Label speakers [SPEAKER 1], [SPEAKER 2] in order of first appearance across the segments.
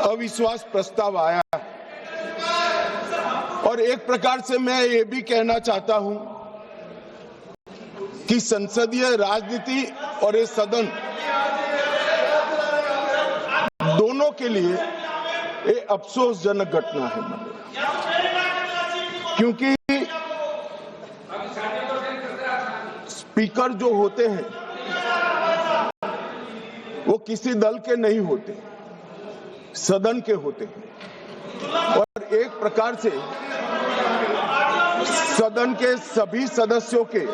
[SPEAKER 1] अविश्वास प्रस्ताव आया है और एक प्रकार से मैं ये भी कहना चाहता हूं कि संसदीय राजनीति और ये सदन दोनों के लिए ये अफसोसजनक घटना है, क्योंकि स्पीकर जो होते हैं वो किसी दल के नहीं होते, सदन के होते हैं और एक प्रकार से सदन के सभी सदस्यों के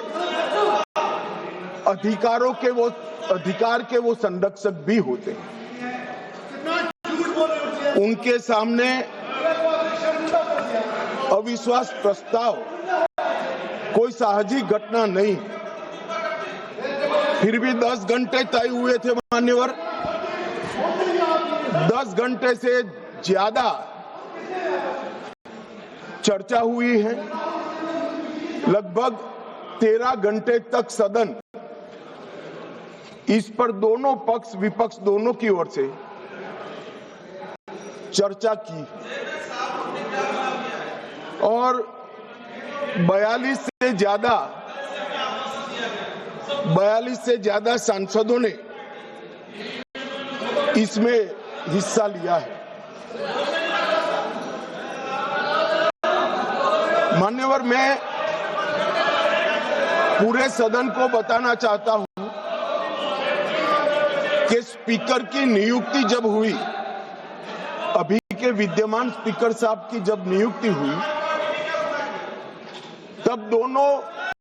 [SPEAKER 1] अधिकार के वो संरक्षक भी होते हैं। उनके सामने अविश्वास प्रस्ताव कोई साहजिक घटना नहीं, फिर भी 10 घंटे तय हुए थे मान्यवर। 10 घंटे से ज्यादा चर्चा हुई है। लगभग 13 घंटे तक सदन इस पर दोनों पक्ष विपक्ष दोनों की ओर से चर्चा की और 42 से ज्यादा सांसदों ने इसमें हिस्सा लिया है। मान्यवर, मैं पूरे सदन को बताना चाहता हूं कि स्पीकर की नियुक्ति जब हुई, अभी के विद्यमान स्पीकर साहब की जब नियुक्ति हुई, तब दोनों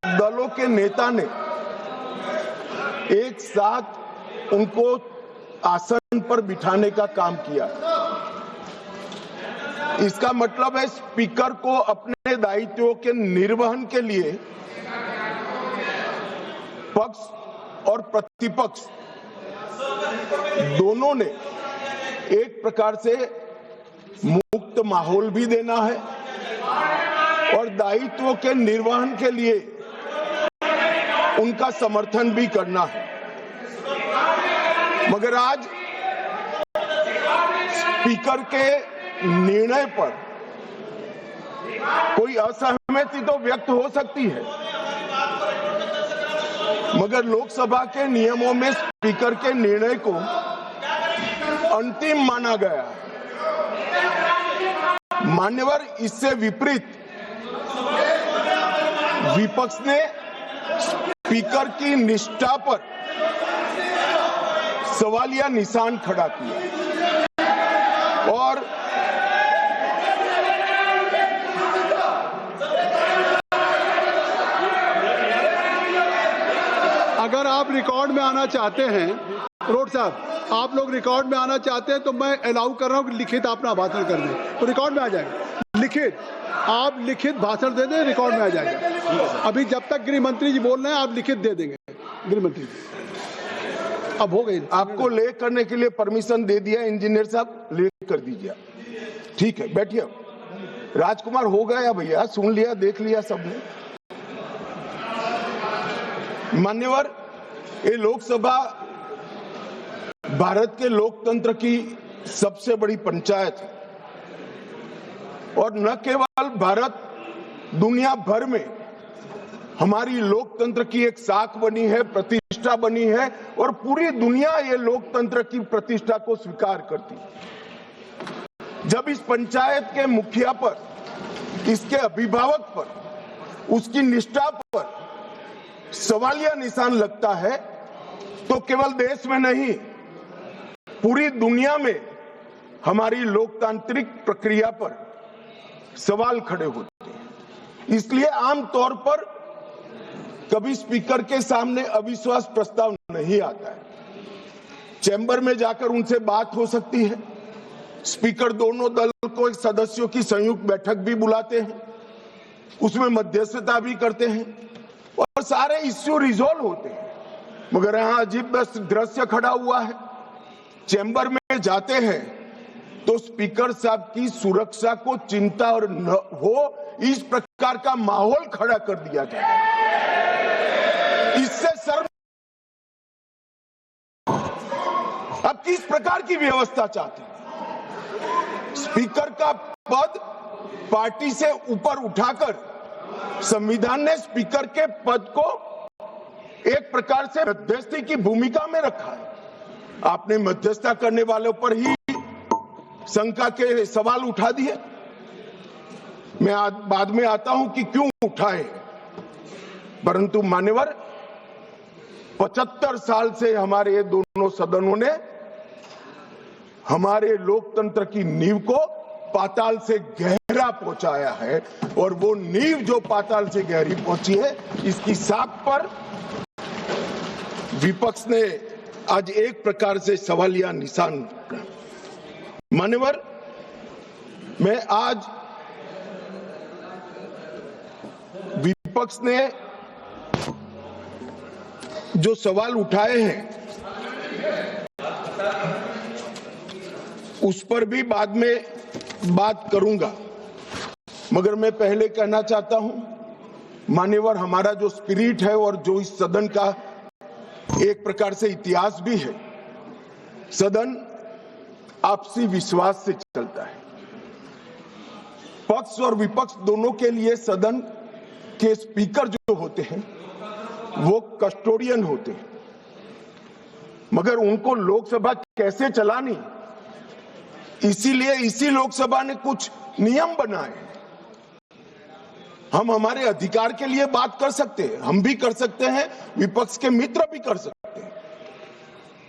[SPEAKER 1] दलों के नेता ने एक साथ उनको आसन पर बिठाने का काम किया। इसका मतलब है स्पीकर को अपने दायित्वों के निर्वहन के लिए पक्ष और प्रतिपक्ष दोनों ने एक प्रकार से मुक्त माहौल भी देना है और दायित्वों के निर्वहन के लिए उनका समर्थन भी करना है। मगर आज स्पीकर के निर्णय पर कोई असहमति तो व्यक्त हो सकती है, मगर लोकसभा के नियमों में स्पीकर के निर्णय को अंतिम माना गया। मान्यवर, इससे विपरीत विपक्ष ने स्पीकर की निष्ठा पर सवालिया निशान खड़ा किया और
[SPEAKER 2] अगर आप रिकॉर्ड में आना चाहते हैं, रोड साहब, आप लोग रिकॉर्ड में आना चाहते हैं तो मैं अलाउ कर रहा हूं कि लिखित अपना भाषण कर दें, तो रिकॉर्ड में आ जाएगा। लिखित, आप लिखित भाषण दे दें, रिकॉर्ड में आ जाएगा। अभी जब तक गृह मंत्री जी बोल रहे हैं आप लिखित दे देंगे। गृह मंत्री जी अब हो गई,
[SPEAKER 1] आपको ले करने के लिए परमिशन दे दिया इंजीनियर साहब, ले कर दीजिए। ठीक है, बैठिए। राजकुमार हो गया भैया, सुन लिया, देख लिया सबने। मान्यवर, ये लोकसभा भारत के लोकतंत्र की सबसे बड़ी पंचायत है और न केवल भारत, दुनिया भर में हमारी लोकतंत्र की एक साख बनी है, प्रतिष्ठा बनी है और पूरी दुनिया ये लोकतंत्र की प्रतिष्ठा को स्वीकार करती है। जब इस पंचायत के मुखिया पर, इसके अभिभावक पर, उसकी निष्ठा पर सवालिया निशान लगता है तो केवल देश में नहीं, पूरी दुनिया में हमारी लोकतांत्रिक प्रक्रिया पर सवाल खड़े होते हैं। इसलिए आमतौर पर कभी स्पीकर के सामने अविश्वास प्रस्ताव नहीं आता है। चैम्बर में जाकर उनसे बात हो सकती है। स्पीकर दोनों दल को सदस्यों की संयुक्त बैठक भी बुलाते हैं, उसमें मध्यस्थता भी करते हैं और सारे इश्यू रिजॉल्व होते हैं। मगर यहां अजीब दृश्य खड़ा हुआ है। चैम्बर में जाते हैं तो स्पीकर साहब की सुरक्षा को चिंता और न हो, इस प्रकार का माहौल खड़ा कर दिया गया। इससे शर्म, अब किस प्रकार की व्यवस्था चाहते हैं? स्पीकर का पद पार्टी से ऊपर उठाकर संविधान ने स्पीकर के पद को एक प्रकार से मध्यस्थी की भूमिका में रखा है। आपने मध्यस्थता करने वालों पर ही शंका के सवाल उठा दिए। मैं आज बाद में आता हूं कि क्यों उठाए, परंतु मान्यवर 75 साल से हमारे ये दोनों सदनों ने हमारे लोकतंत्र की नींव को पाताल से गहरा पहुंचाया है, और वो नींव जो पाताल से गहरी पहुंची है, इसकी साख पर विपक्ष ने आज एक प्रकार से सवालिया निशान रखा। मान्यवर, मैं आज विपक्ष ने जो सवाल उठाए हैं उस पर भी बाद में बात करूंगा, मगर मैं पहले कहना चाहता हूं, मान्यवर, हमारा जो स्पिरिट है और जो इस सदन का एक प्रकार से इतिहास भी है, सदन आपसी विश्वास से चलता है। पक्ष और विपक्ष दोनों के लिए सदन के स्पीकर जो होते हैं वो कस्टोडियन होते हैं, मगर उनको लोकसभा कैसे चलानी, इसीलिए इसी लोकसभा ने कुछ नियम बनाए। हम हमारे अधिकार के लिए बात कर सकते हैं, हम भी कर सकते हैं, विपक्ष के मित्र भी कर सकते हैं,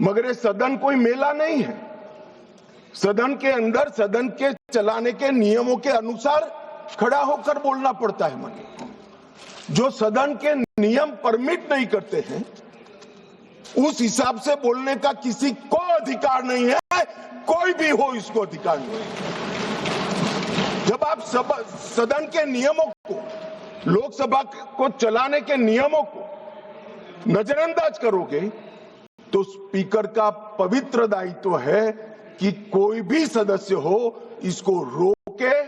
[SPEAKER 1] मगर ये सदन कोई मेला नहीं है। सदन के अंदर सदन के चलाने के नियमों के अनुसार खड़ा होकर बोलना पड़ता है। मानिए, जो सदन के नियम परमिट नहीं करते हैं, उस हिसाब से बोलने का किसी को अधिकार नहीं है, कोई भी हो इसको अधिकार नहीं है। जब आप सदन के नियमों को, लोकसभा को चलाने के नियमों को नजरअंदाज करोगे, तो स्पीकर का पवित्र दायित्व है कि कोई भी सदस्य हो इसको रोके,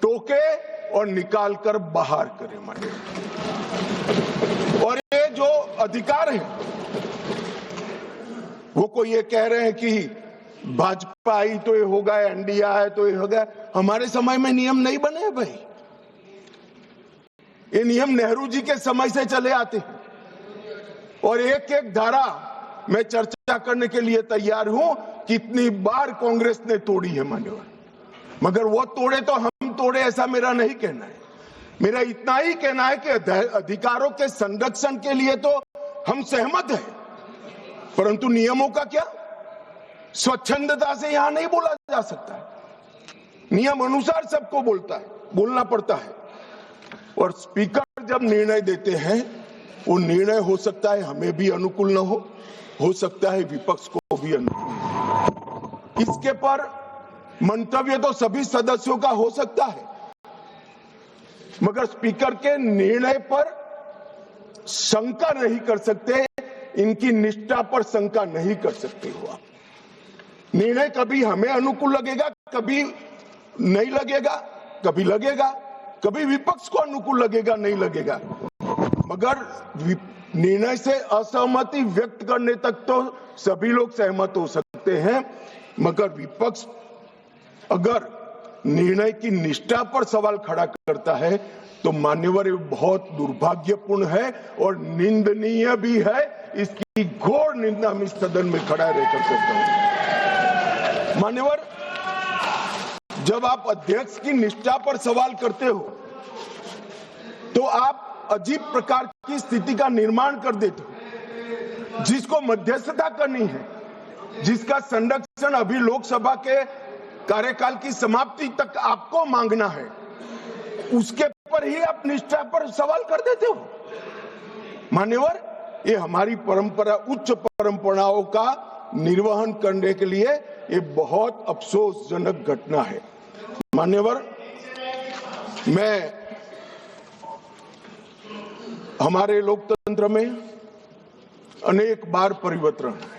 [SPEAKER 1] टोके और निकाल कर बाहर करे। माने, और ये जो अधिकार है, वो कोई ये कह रहे हैं कि भाजपा आई तो ये होगा, एनडीए आए तो ये होगा। हमारे समय में नियम नहीं बने हैं भाई, ये नियम नेहरू जी के समय से चले आते हैं, और एक एक धारा मैं चर्चा करने के लिए तैयार हूं, कितनी बार कांग्रेस ने तोड़ी है मान्यवर, मगर वो तोड़े तो हम तोड़े ऐसा मेरा नहीं कहना है। मेरा इतना ही कहना है कि अधिकारों के संरक्षण के लिए तो हम सहमत हैं, परंतु नियमों का क्या, स्वच्छंदता से यहां नहीं बोला जा सकता है। नियम अनुसार सबको बोलना पड़ता है, और स्पीकर जब निर्णय देते हैं, वो निर्णय हो सकता है हमें भी अनुकूल न हो सकता है विपक्ष को भी अनुकूल। इसके पर मंतव्य तो सभी सदस्यों का हो सकता है, मगर स्पीकर के निर्णय पर शंका नहीं कर सकते, इनकी निष्ठा पर शंका नहीं कर सकते हो आप। निर्णय कभी हमें अनुकूल लगेगा, कभी नहीं लगेगा, कभी लगेगा, कभी विपक्ष को अनुकूल लगेगा, नहीं लगेगा, मगर निर्णय से असहमति व्यक्त करने तक तो सभी लोग सहमत हो सकते हैं, मगर विपक्ष अगर निर्णय की निष्ठा पर सवाल खड़ा करता है तो मान्यवर बहुत दुर्भाग्यपूर्ण है और निंदनीय भी है। इसकी घोर निंदा हम इस सदन में खड़ा रहकर करते हैं। मान्यवर, जब आप अध्यक्ष की निष्ठा पर सवाल करते हो तो आप अजीब प्रकार की स्थिति का निर्माण कर देते हो। जिसको मध्यस्थता करनी है, जिसका संरक्षण अभी लोकसभा के कार्यकाल की समाप्ति तक आपको मांगना है, उसके पर ही आप निष्ठा पर सवाल कर देते हो। मान्यवर, ये हमारी परंपरा, उच्च परंपराओं का निर्वहन करने के लिए ये बहुत अफसोसजनक घटना है। मान्यवर, हमारे लोकतंत्र में अनेक बार परिवर्तन है।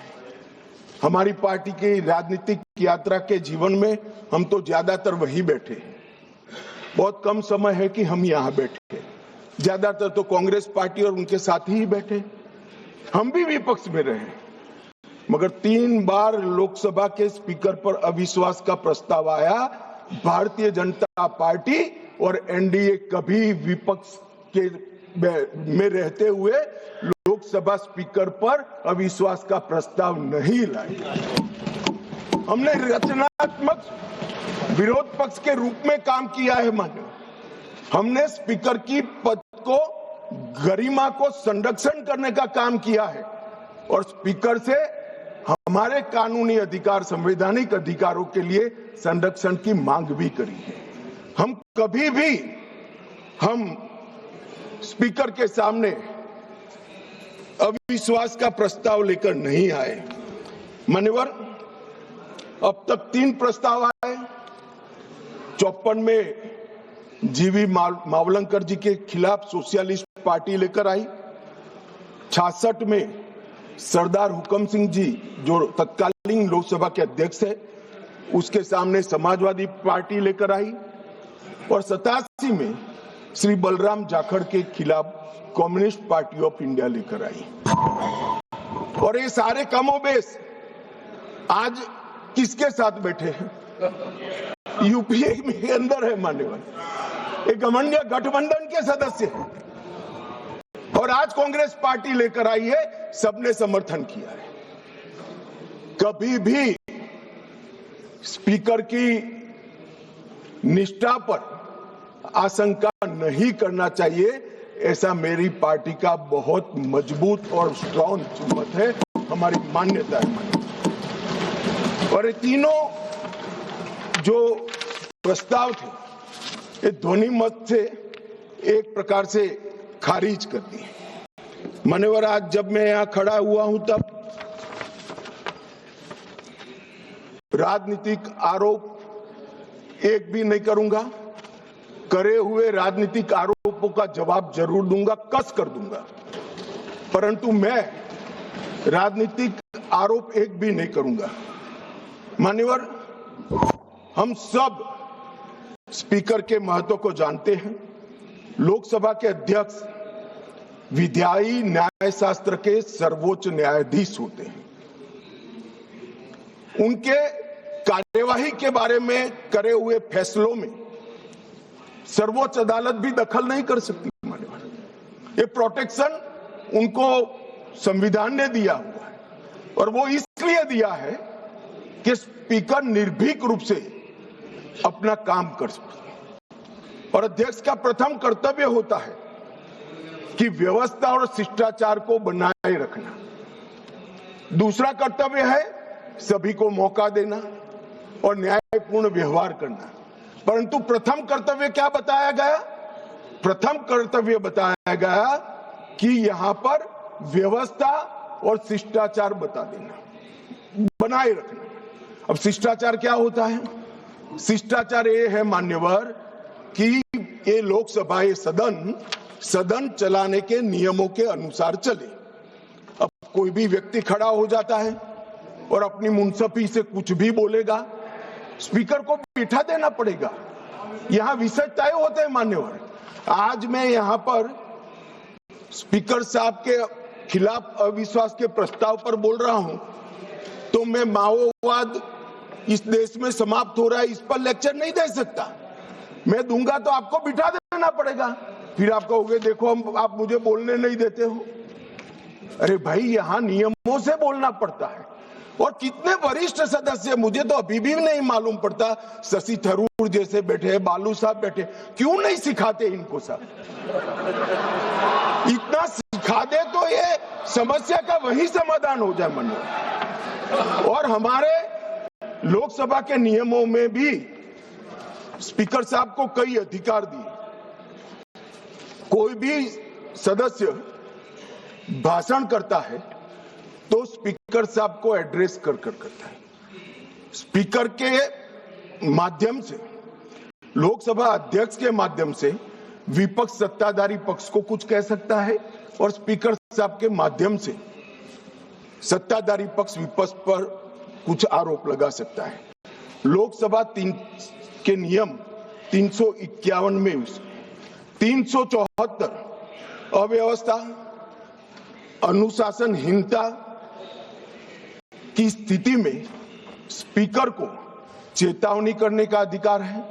[SPEAKER 1] हमारी पार्टी की राजनीतिक यात्रा के जीवन में हम तो ज्यादातर वहीं बैठे हैं, बहुत कम समय है कि हम यहां बैठे। ज्यादातर तो कांग्रेस पार्टी और उनके साथी ही बैठे, हम भी विपक्ष में रहे, मगर 3 बार लोकसभा के स्पीकर पर अविश्वास का प्रस्ताव आया। भारतीय जनता पार्टी और एनडीए कभी विपक्ष के में रहते हुए लोकसभा स्पीकर पर अविश्वास का प्रस्ताव नहीं लाई। हमने रचनात्मक विरोध पक्ष के रूप में काम किया है। मान्य, हमने स्पीकर की पद को गरिमा को संरक्षण करने का काम किया है और स्पीकर से हमारे कानूनी अधिकार, संवैधानिक अधिकारों के लिए संरक्षण की मांग भी करी है। हम कभी भी स्पीकर के सामने अविश्वास का प्रस्ताव लेकर नहीं आए। मान्यवर, अब तक 3 प्रस्ताव आए। 54 में जीवी मावलंकर जी के खिलाफ सोशलिस्ट पार्टी लेकर आई। 66 में सरदार हुकम सिंह जी जो तत्कालीन लोकसभा के अध्यक्ष है उसके सामने समाजवादी पार्टी लेकर आई और 87 में श्री बलराम जाखड़ के खिलाफ कम्युनिस्ट पार्टी ऑफ इंडिया लेकर आई। और ये सारे कमोबेश आज किसके साथ बैठे हैं? यूपीए में अंदर है मान्यवर, एक घमंडिया गठबंधन के सदस्य हैं और आज कांग्रेस पार्टी लेकर आई है, सबने समर्थन किया है। कभी भी स्पीकर की निष्ठा पर आशंका नहीं करना चाहिए, ऐसा मेरी पार्टी का बहुत मजबूत और स्ट्रॉन्ग मत है, हमारी मान्यता है। और ये तीनों जो प्रस्ताव थे ये ध्वनि मत से एक प्रकार से खारिज कर दिए। मान्यवर, आज जब मैं यहां खड़ा हुआ हूं तब राजनीतिक आरोप एक भी नहीं करूंगा। करे हुए राजनीतिक आरोपों का जवाब जरूर दूंगा, कस कर दूंगा, परंतु मैं राजनीतिक आरोप एक भी नहीं करूंगा। मान्यवर, हम सब स्पीकर के महत्व को जानते हैं। लोकसभा के अध्यक्ष विधायी न्याय शास्त्र के सर्वोच्च न्यायाधीश होते हैं। उनके कार्यवाही के बारे में करे हुए फैसलों में सर्वोच्च अदालत भी दखल नहीं कर सकती। ये प्रोटेक्शन उनको संविधान ने दिया हुआ है और वो इसलिए दिया है कि स्पीकर निर्भीक रूप से अपना काम कर सके और अध्यक्ष का प्रथम कर्तव्य होता है कि व्यवस्था और शिष्टाचार को बनाए रखना। दूसरा कर्तव्य है सभी को मौका देना और न्यायपूर्ण व्यवहार करना। परंतु प्रथम कर्तव्य क्या बताया गया? प्रथम कर्तव्य बताया गया कि यहां पर व्यवस्था और शिष्टाचार बता देना, बनाए रखना। अब शिष्टाचार क्या होता है? शिष्टाचार ये है मान्यवर कि ये लोकसभा, ये सदन चलाने के नियमों के अनुसार चले। अब कोई भी व्यक्ति खड़ा हो जाता है और अपनी मुंसफी से कुछ भी बोलेगा, स्पीकर को बिठा देना पड़ेगा। यहां विषय तय होते हैं मान्यवर। आज मैं यहां पर स्पीकर साहब के खिलाफ अविश्वास के प्रस्ताव पर बोल रहा हूं तो मैं माओवाद इस देश में समाप्त हो रहा है इस पर लेक्चर नहीं दे सकता। मैं दूंगा तो आपको बिठा देना पड़ेगा, फिर आप कहोगे देखो आप मुझे बोलने नहीं देते हो। अरे भाई, यहां नियमों से बोलना पड़ता है। और कितने वरिष्ठ सदस्य, मुझे तो अभी भी नहीं मालूम पड़ता, शशि थरूर जैसे बैठे, बालू साहब बैठे, क्यों नहीं सिखाते इनको सब? इतना सिखा दे तो ये समस्या का वही समाधान हो जाए मन में। और हमारे लोकसभा के नियमों में भी स्पीकर साहब को कई अधिकार दिए। कोई भी सदस्य भाषण करता है तो स्पीकर साहब को एड्रेस कर करता है। स्पीकर के माध्यम से, लोकसभा अध्यक्ष के माध्यम से विपक्ष सत्ताधारी पक्ष को कुछ कह सकता है और स्पीकर साहब के माध्यम से सत्ताधारी पक्ष विपक्ष पर कुछ आरोप लगा सकता है। लोकसभा के नियम 351 में 374 अव्यवस्था, अनुशासनहीनता की स्थिति में स्पीकर को चेतावनी करने का अधिकार है,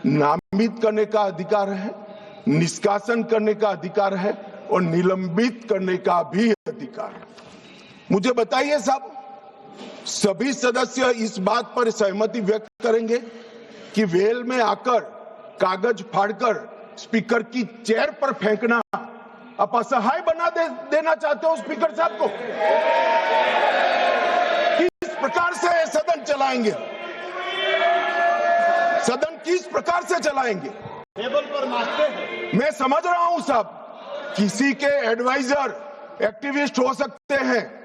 [SPEAKER 1] नामित करने का अधिकार है, निष्कासन करने का अधिकार है और निलंबित करने का भी अधिकार है। मुझे बताइए साहब, सभी सदस्य इस बात पर सहमति व्यक्त करेंगे कि वेल में आकर कागज फाड़कर स्पीकर की चेयर पर फेंकना आप असहाय बना देना चाहते हो स्पीकर साहब को? किस प्रकार से सदन चलाएंगे? सदन किस प्रकार से चलाएंगे?
[SPEAKER 3] टेबल पर नाचते हैं।
[SPEAKER 1] मैं समझ रहा हूं साहब, किसी के एडवाइजर एक्टिविस्ट हो सकते हैं,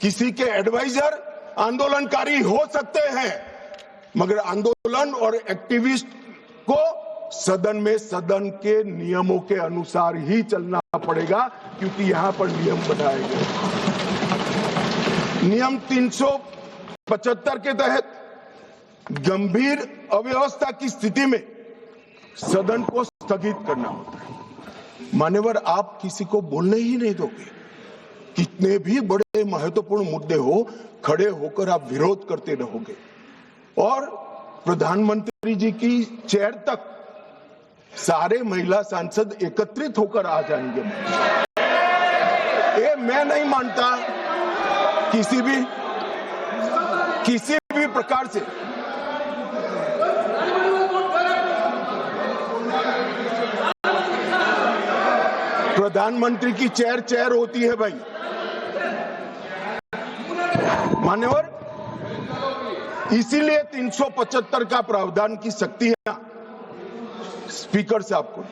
[SPEAKER 1] किसी के एडवाइजर आंदोलनकारी हो सकते हैं, मगर आंदोलन और एक्टिविस्ट को सदन में सदन के नियमों के अनुसार ही चलना पड़ेगा, क्योंकि यहां पर नियम बनाए गए। नियम 375 के तहत गंभीर अव्यवस्था की स्थिति में सदन को स्थगित करना होता है। मान्यवर, आप किसी को बोलने ही नहीं दोगे। कितने भी बड़े महत्वपूर्ण मुद्दे हो, खड़े होकर आप विरोध करते रहोगे और प्रधानमंत्री जी की चेयर तक सारे महिला सांसद एकत्रित होकर आ जाएंगे। ये मैं नहीं मानता किसी भी प्रकार से प्रधानमंत्री की चेयर होती है भाई। मान्यवर, इसीलिए 375 का प्रावधान की शक्ति है स्पीकर साहब को।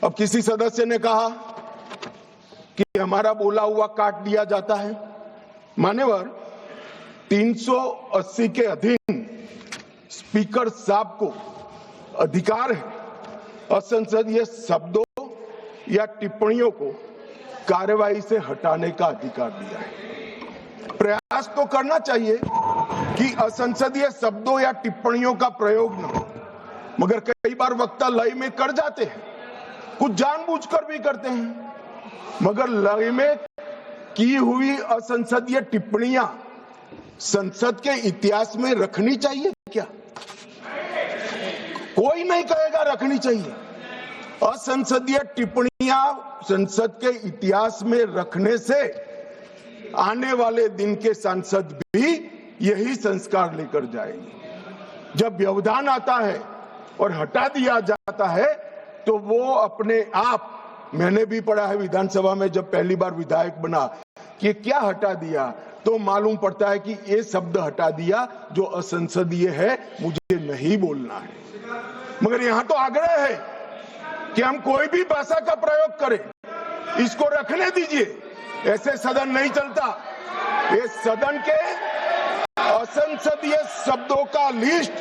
[SPEAKER 1] अब किसी सदस्य ने कहा कि हमारा बोला हुआ काट दिया जाता है। मान्यवर, 380 के अधीन स्पीकर साहब को अधिकार है असंसदीय शब्दों या टिप्पणियों को कार्यवाही से हटाने का अधिकार दिया है। प्रयास तो करना चाहिए कि असंसदीय शब्दों या टिप्पणियों का प्रयोग न हो, मगर कई बार वक्ता लय में कर जाते हैं, कुछ जानबूझकर भी करते हैं। मगर लय में की हुई असंसदीय टिप्पणियां संसद के इतिहास में रखनी चाहिए क्या? कोई नहीं कहेगा रखनी चाहिए। असंसदीय टिप्पणियां संसद के इतिहास में रखने से आने वाले दिन के सांसद भी यही संस्कार लेकर जाएंगे। जब व्यवधान आता है और हटा दिया जाता है तो वो अपने आप, मैंने भी पढ़ा है विधानसभा में जब पहली बार विधायक बना कि क्या हटा दिया, तो मालूम पड़ता है कि ये शब्द हटा दिया जो असंसदीय है, मुझे नहीं बोलना है। मगर यहां तो आग्रह है कि हम कोई भी भाषा का प्रयोग करें, इसको रखने दीजिए। ऐसे सदन नहीं चलता। ये सदन के असंसदीय शब्दों का लिस्ट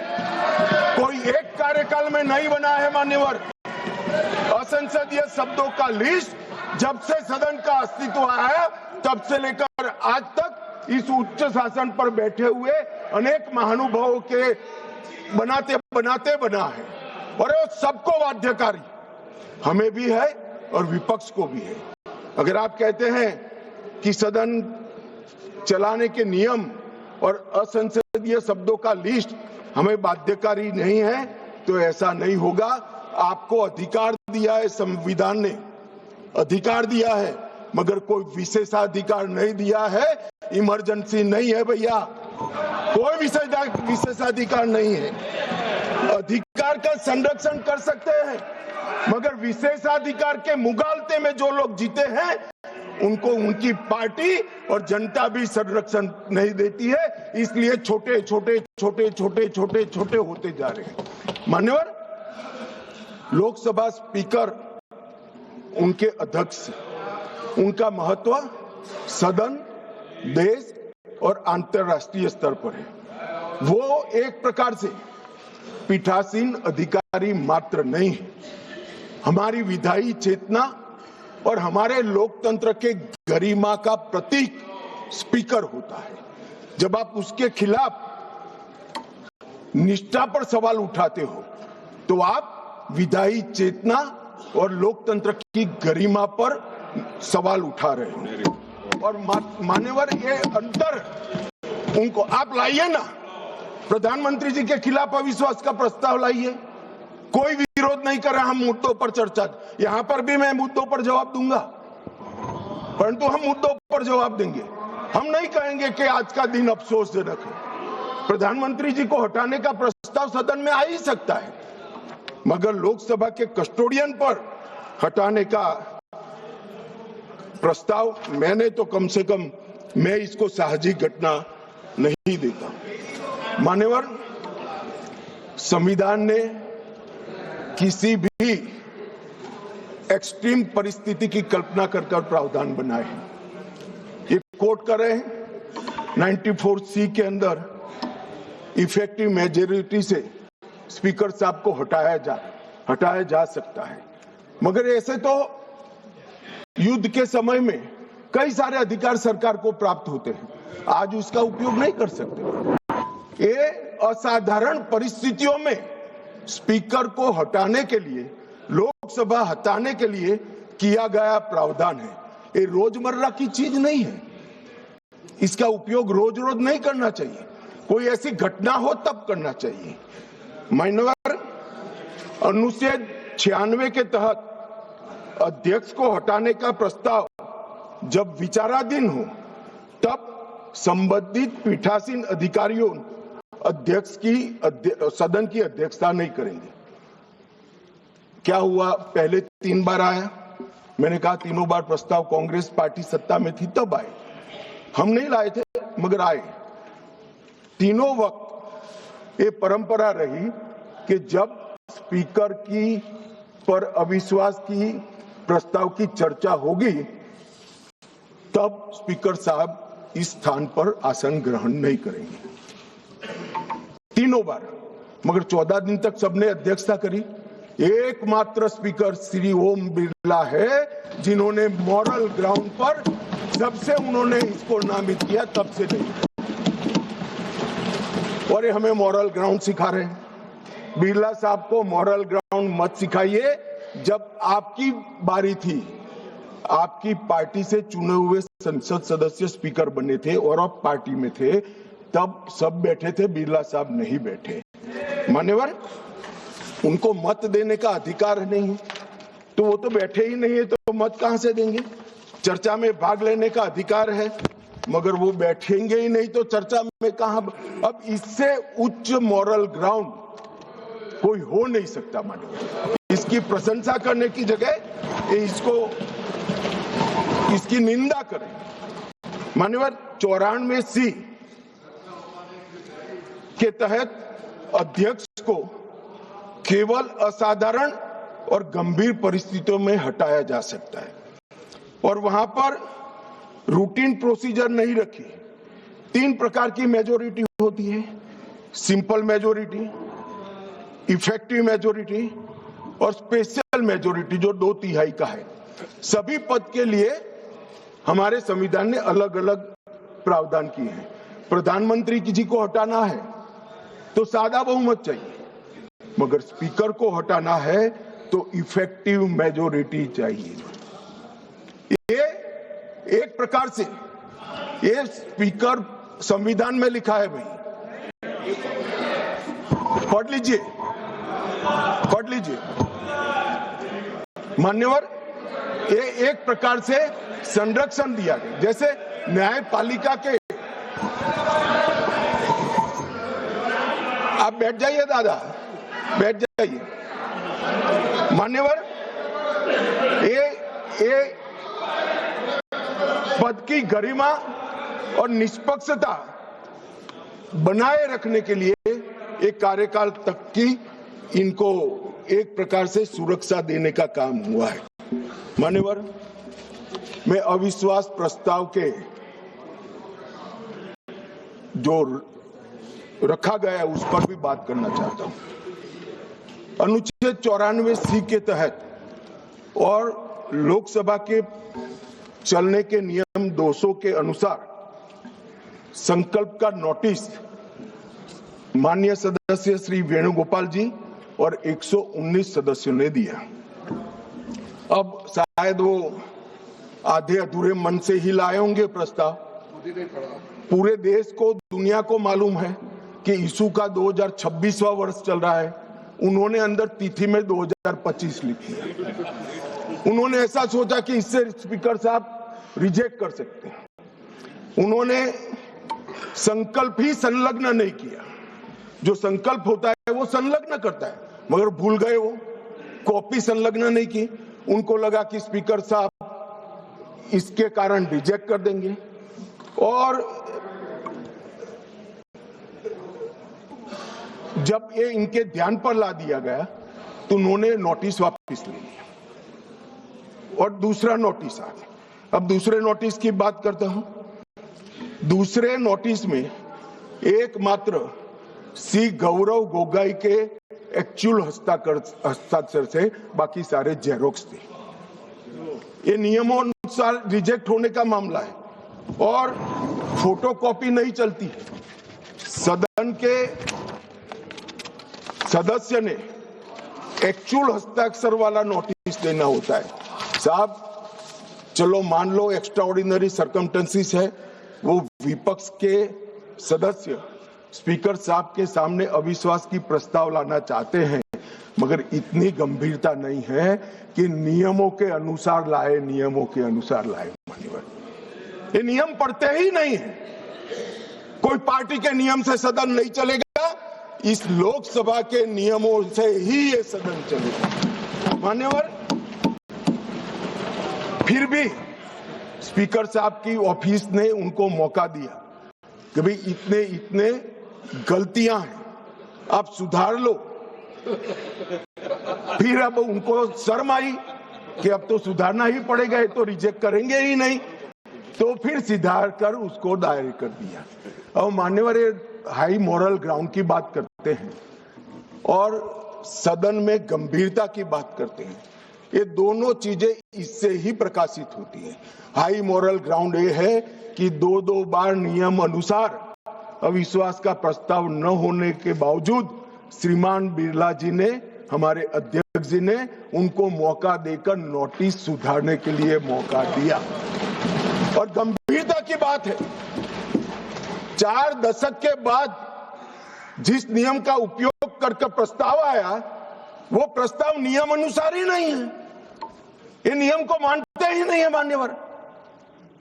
[SPEAKER 1] कोई एक कार्यकाल में नहीं बना है मान्यवर। असंसदीय शब्दों का लिस्ट जब से सदन का अस्तित्व आया तब से लेकर आज तक इस उच्च शासन पर बैठे हुए अनेक महानुभावों के बनाते बनाते बना है, और वो सबको बाध्यकारी हमें भी है और विपक्ष को भी है। अगर आप कहते हैं कि सदन चलाने के नियम और असंसदीय शब्दों का लिस्ट हमें बाध्यकारी नहीं है, तो ऐसा नहीं होगा। आपको अधिकार दिया है, संविधान ने अधिकार दिया है, मगर कोई विशेषाधिकार नहीं दिया है। इमरजेंसी नहीं है भैया, कोई विशेषाधिकार नहीं है। अधिकार का संरक्षण कर सकते हैं, मगर विशेषाधिकार के मुगालते में जो लोग जीते हैं उनको उनकी पार्टी और जनता भी संरक्षण नहीं देती है। इसलिए छोटे छोटे छोटे छोटे छोटे छोटे होते जा रहे हैं। मान्यवर, लोकसभा स्पीकर उनके अध्यक्ष, उनका महत्व सदन, देश और अंतर्राष्ट्रीय स्तर पर है। वो एक प्रकार से पीठासीन अधिकारी मात्र नहीं है, हमारी विधायी चेतना और हमारे लोकतंत्र के गरिमा का प्रतीक स्पीकर होता है। जब आप उसके खिलाफ निष्ठा पर सवाल उठाते हो तो आप विधायी चेतना और लोकतंत्र की गरिमा पर सवाल उठा रहे हो। और मान्यवर, ये अंतर उनको आप लाइए ना, प्रधानमंत्री जी के खिलाफ अविश्वास का प्रस्ताव लाइए। कोई विरोध नहीं कर रहा, हम मुद्दों पर चर्चा, यहां पर भी मैं मुद्दों पर जवाब दूंगा, परंतु हम मुद्दों पर जवाब देंगे। हम नहीं कहेंगे कि आज का दिन अफसोसजनक है। प्रधानमंत्री जी को हटाने का प्रस्ताव सदन में आ ही सकता है, मगर लोकसभा के कस्टोडियन पर हटाने का प्रस्ताव मैंने तो कम से कम मैं इसको साहजिक घटना नहीं देता। मान्यवर, संविधान ने किसी भी एक्सट्रीम परिस्थिति की कल्पना कर प्रावधान बनाए हैं। ये कोट कर रहे हैं 94C के अंदर इफेक्टिव मेजोरिटी से स्पीकर साहब को हटाया जा सकता है, मगर ऐसे तो युद्ध के समय में कई सारे अधिकार सरकार को प्राप्त होते हैं, आज उसका उपयोग नहीं कर सकते। ये असाधारण परिस्थितियों में स्पीकर को हटाने के लिए, लोकसभा हटाने के लिए किया गया प्रावधान है। ये रोजमर्रा की चीज नहीं है, इसका उपयोग रोज रोज नहीं करना चाहिए, कोई ऐसी घटना हो तब करना चाहिए। मान्यवर, अनुच्छेद 96 के तहत अध्यक्ष को हटाने का प्रस्ताव जब विचाराधीन हो तब संबंधित पीठासीन अधिकारियों अध्यक्ष की सदन की अध्यक्षता नहीं करेंगे। क्या हुआ, पहले 3 बार आया, मैंने कहा तीनों बार प्रस्ताव कांग्रेस पार्टी सत्ता में थी तब आए, हम नहीं लाए थे मगर आए। तीनों वक्त ये परंपरा रही कि जब स्पीकर की पर अविश्वास की प्रस्ताव की चर्चा होगी तब स्पीकर साहब इस स्थान पर आसन ग्रहण नहीं करेंगे, तीनों बार। मगर 14 दिन तक सबने अध्यक्षता करी। एकमात्र स्पीकर श्री ओम बिरला है जिन्होंने मॉरल ग्राउंड पर जब से उन्होंने इसको नामित किया तब से नहीं, और ये हमें मॉरल ग्राउंड सिखा रहे हैं। बिरला साहब को मॉरल ग्राउंड मत सिखाइए। जब आपकी बारी थी, आपकी पार्टी से चुने हुए संसद सदस्य स्पीकर बने थे और आप पार्टी में थे, तब सब बैठे थे, बिरला साहब नहीं बैठे। मान्यवर, उनको मत देने का अधिकार नहीं है, तो वो तो बैठे ही नहीं है, तो मत कहां से देंगे? चर्चा में भाग लेने का अधिकार है, मगर वो बैठेंगे ही नहीं तो चर्चा में कहां? अब इससे उच्च मॉरल ग्राउंड कोई हो नहीं सकता। मान्यवर, इसकी प्रशंसा करने की जगह इसकी निंदा करें। मान्यवर, 94C के तहत अध्यक्ष को केवल असाधारण और गंभीर परिस्थितियों में हटाया जा सकता है, और वहां पर रूटीन प्रोसीजर नहीं रखी। 3 प्रकार की मेजोरिटी होती है, सिंपल मेजोरिटी, इफेक्टिव मेजोरिटी और स्पेशल मेजोरिटी जो 2/3 का है। सभी पद के लिए हमारे संविधान ने अलग अलग प्रावधान किए हैं। प्रधानमंत्री जी को हटाना है तो सादा बहुमत चाहिए, मगर स्पीकर को हटाना है तो इफेक्टिव मेजोरिटी चाहिए। ये एक प्रकार से ये स्पीकर संविधान में लिखा है भाई, पढ़ लीजिए। मान्यवर, ये एक प्रकार से संरक्षण दिया गया, जैसे न्यायपालिका के। आप बैठ जाइए दादा, बैठ जाइए। मान्यवर, ये पद की गरिमा और निष्पक्षता बनाए रखने के लिए एक कार्यकाल तक की इनको एक प्रकार से सुरक्षा देने का काम हुआ है। मान्यवर, मैं अविश्वास प्रस्ताव के जो रखा गया है उस पर भी बात करना चाहता हूं। अनुच्छेद 94C के तहत और लोकसभा के चलने के नियम 200 के अनुसार संकल्प का नोटिस माननीय सदस्य श्री वेणुगोपाल जी और 119 सदस्यों ने दिया। अब शायद वो आधे अधूरे मन से ही लाए होंगे प्रस्ताव, पूरे देश को, दुनिया को मालूम है कि यीशु का 2026वां वर्ष चल रहा है। उन्होंने अंदर तिथि में 2025 लिखी है। उन्होंने ऐसा सोचा कि इससे स्पीकर साहब रिजेक्ट कर सकते हैं। उन्होंने संकल्प ही संलग्न नहीं किया। जो संकल्प होता है वो संलग्न करता है, मगर भूल गए, वो कॉपी संलग्न नहीं की। उनको लगा कि स्पीकर साहब इसके कारण रिजेक्ट कर देंगे, और जब ये इनके ध्यान पर ला दिया गया तो उन्होंने नोटिस वापस ले लिया और दूसरा नोटिस आ गया। अब दूसरे नोटिस की बात करता हूं। दूसरे नोटिस में एकमात्र सी गौरव गोगोई के एक्चुअल हस्ताक्षर से बाकी सारे जेरोक्स थे। ये नियमों अनुसार रिजेक्ट होने का मामला है और फोटोकॉपी नहीं चलती। सदन के सदस्य ने एक्चुअल हस्ताक्षर वाला नोटिस देना होता है। साहब चलो मान लो एक्स्ट्राऑर्डिनरी सर्कमस्टेंसेस है, वो विपक्ष के सदस्य स्पीकर साहब के सामने अविश्वास की प्रस्ताव लाना चाहते हैं, मगर इतनी गंभीरता नहीं है कि नियमों के अनुसार लाए, नियमों के अनुसार लाए। ये नियम पढ़ते ही नहीं है। कोई पार्टी के नियम से सदन नहीं चलेगा, इस लोकसभा के नियमों से ही ये सदन चलेगा। मान्यवर, फिर भी स्पीकर साहब की ऑफिस ने उनको मौका दिया कि भाई इतने इतने गलतियां हैं, आप सुधार लो। फिर अब उनको शर्म आई कि अब तो सुधारना ही पड़ेगा, ये तो रिजेक्ट करेंगे ही नहीं, तो फिर सुधार कर उसको दायर कर दिया। अब मान्यवर हाई मॉरल ग्राउंड की बात करते हैं और सदन में गंभीरता की बात करते हैं। ये दोनों चीजें इससे ही प्रकाशित होती हैं। हाई मॉरल ग्राउंड ये है कि दो बार नियम अनुसार अविश्वास का प्रस्ताव न होने के बावजूद श्रीमान बिरला जी ने, हमारे अध्यक्ष जी ने उनको मौका देकर नोटिस सुधारने के लिए मौका दिया। और गंभीरता की बात है, 4 दशक के बाद जिस नियम का उपयोग करके प्रस्ताव आया, वो प्रस्ताव नियम अनुसार ही नहीं है। ये नियम को मानते ही नहीं है मान्यवर,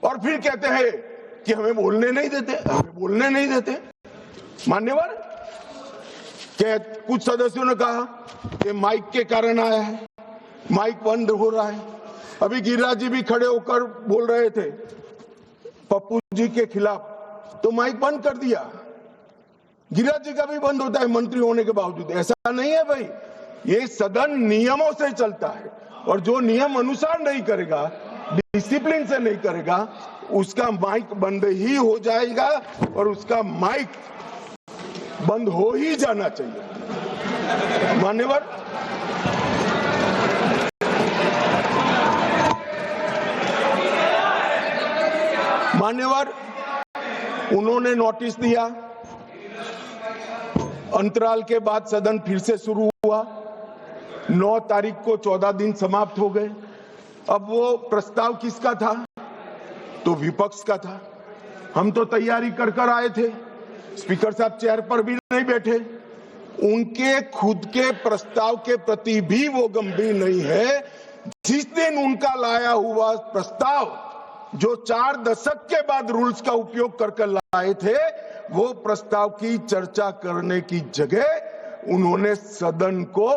[SPEAKER 1] और फिर कहते हैं कि हमें बोलने नहीं देते, हमें बोलने नहीं देते। मान्यवर, क्या कुछ सदस्यों ने कहा कि माइक के कारण आया है, माइक बंद हो रहा है। अभी गिरिराज जी भी खड़े होकर बोल रहे थे पप्पू जी के खिलाफ, तो माइक बंद कर दिया। गिरिराज जी का भी बंद होता है मंत्री होने के बावजूद। ऐसा नहीं है भाई, ये सदन नियमों से चलता है, और जो नियम अनुसार नहीं करेगा, डिसिप्लिन से नहीं करेगा, उसका माइक बंद ही हो जाएगा और उसका माइक बंद हो ही जाना चाहिए। मान्यवर, उन्होंने नोटिस दिया, अंतराल के बाद सदन फिर से शुरू हुआ। 9 तारीख को 14 दिन समाप्त हो गए। अब वो प्रस्ताव किसका था? तो विपक्ष का था। हम तो तैयारी कर आए थे, स्पीकर साहब चेयर पर भी नहीं बैठे। उनके खुद के प्रस्ताव के प्रति भी वो गंभीर नहीं है। जिस दिन उनका लाया हुआ प्रस्ताव, जो 4 दशक के बाद रूल्स का उपयोग करके लाए थे, वो प्रस्ताव की चर्चा करने की जगह उन्होंने सदन को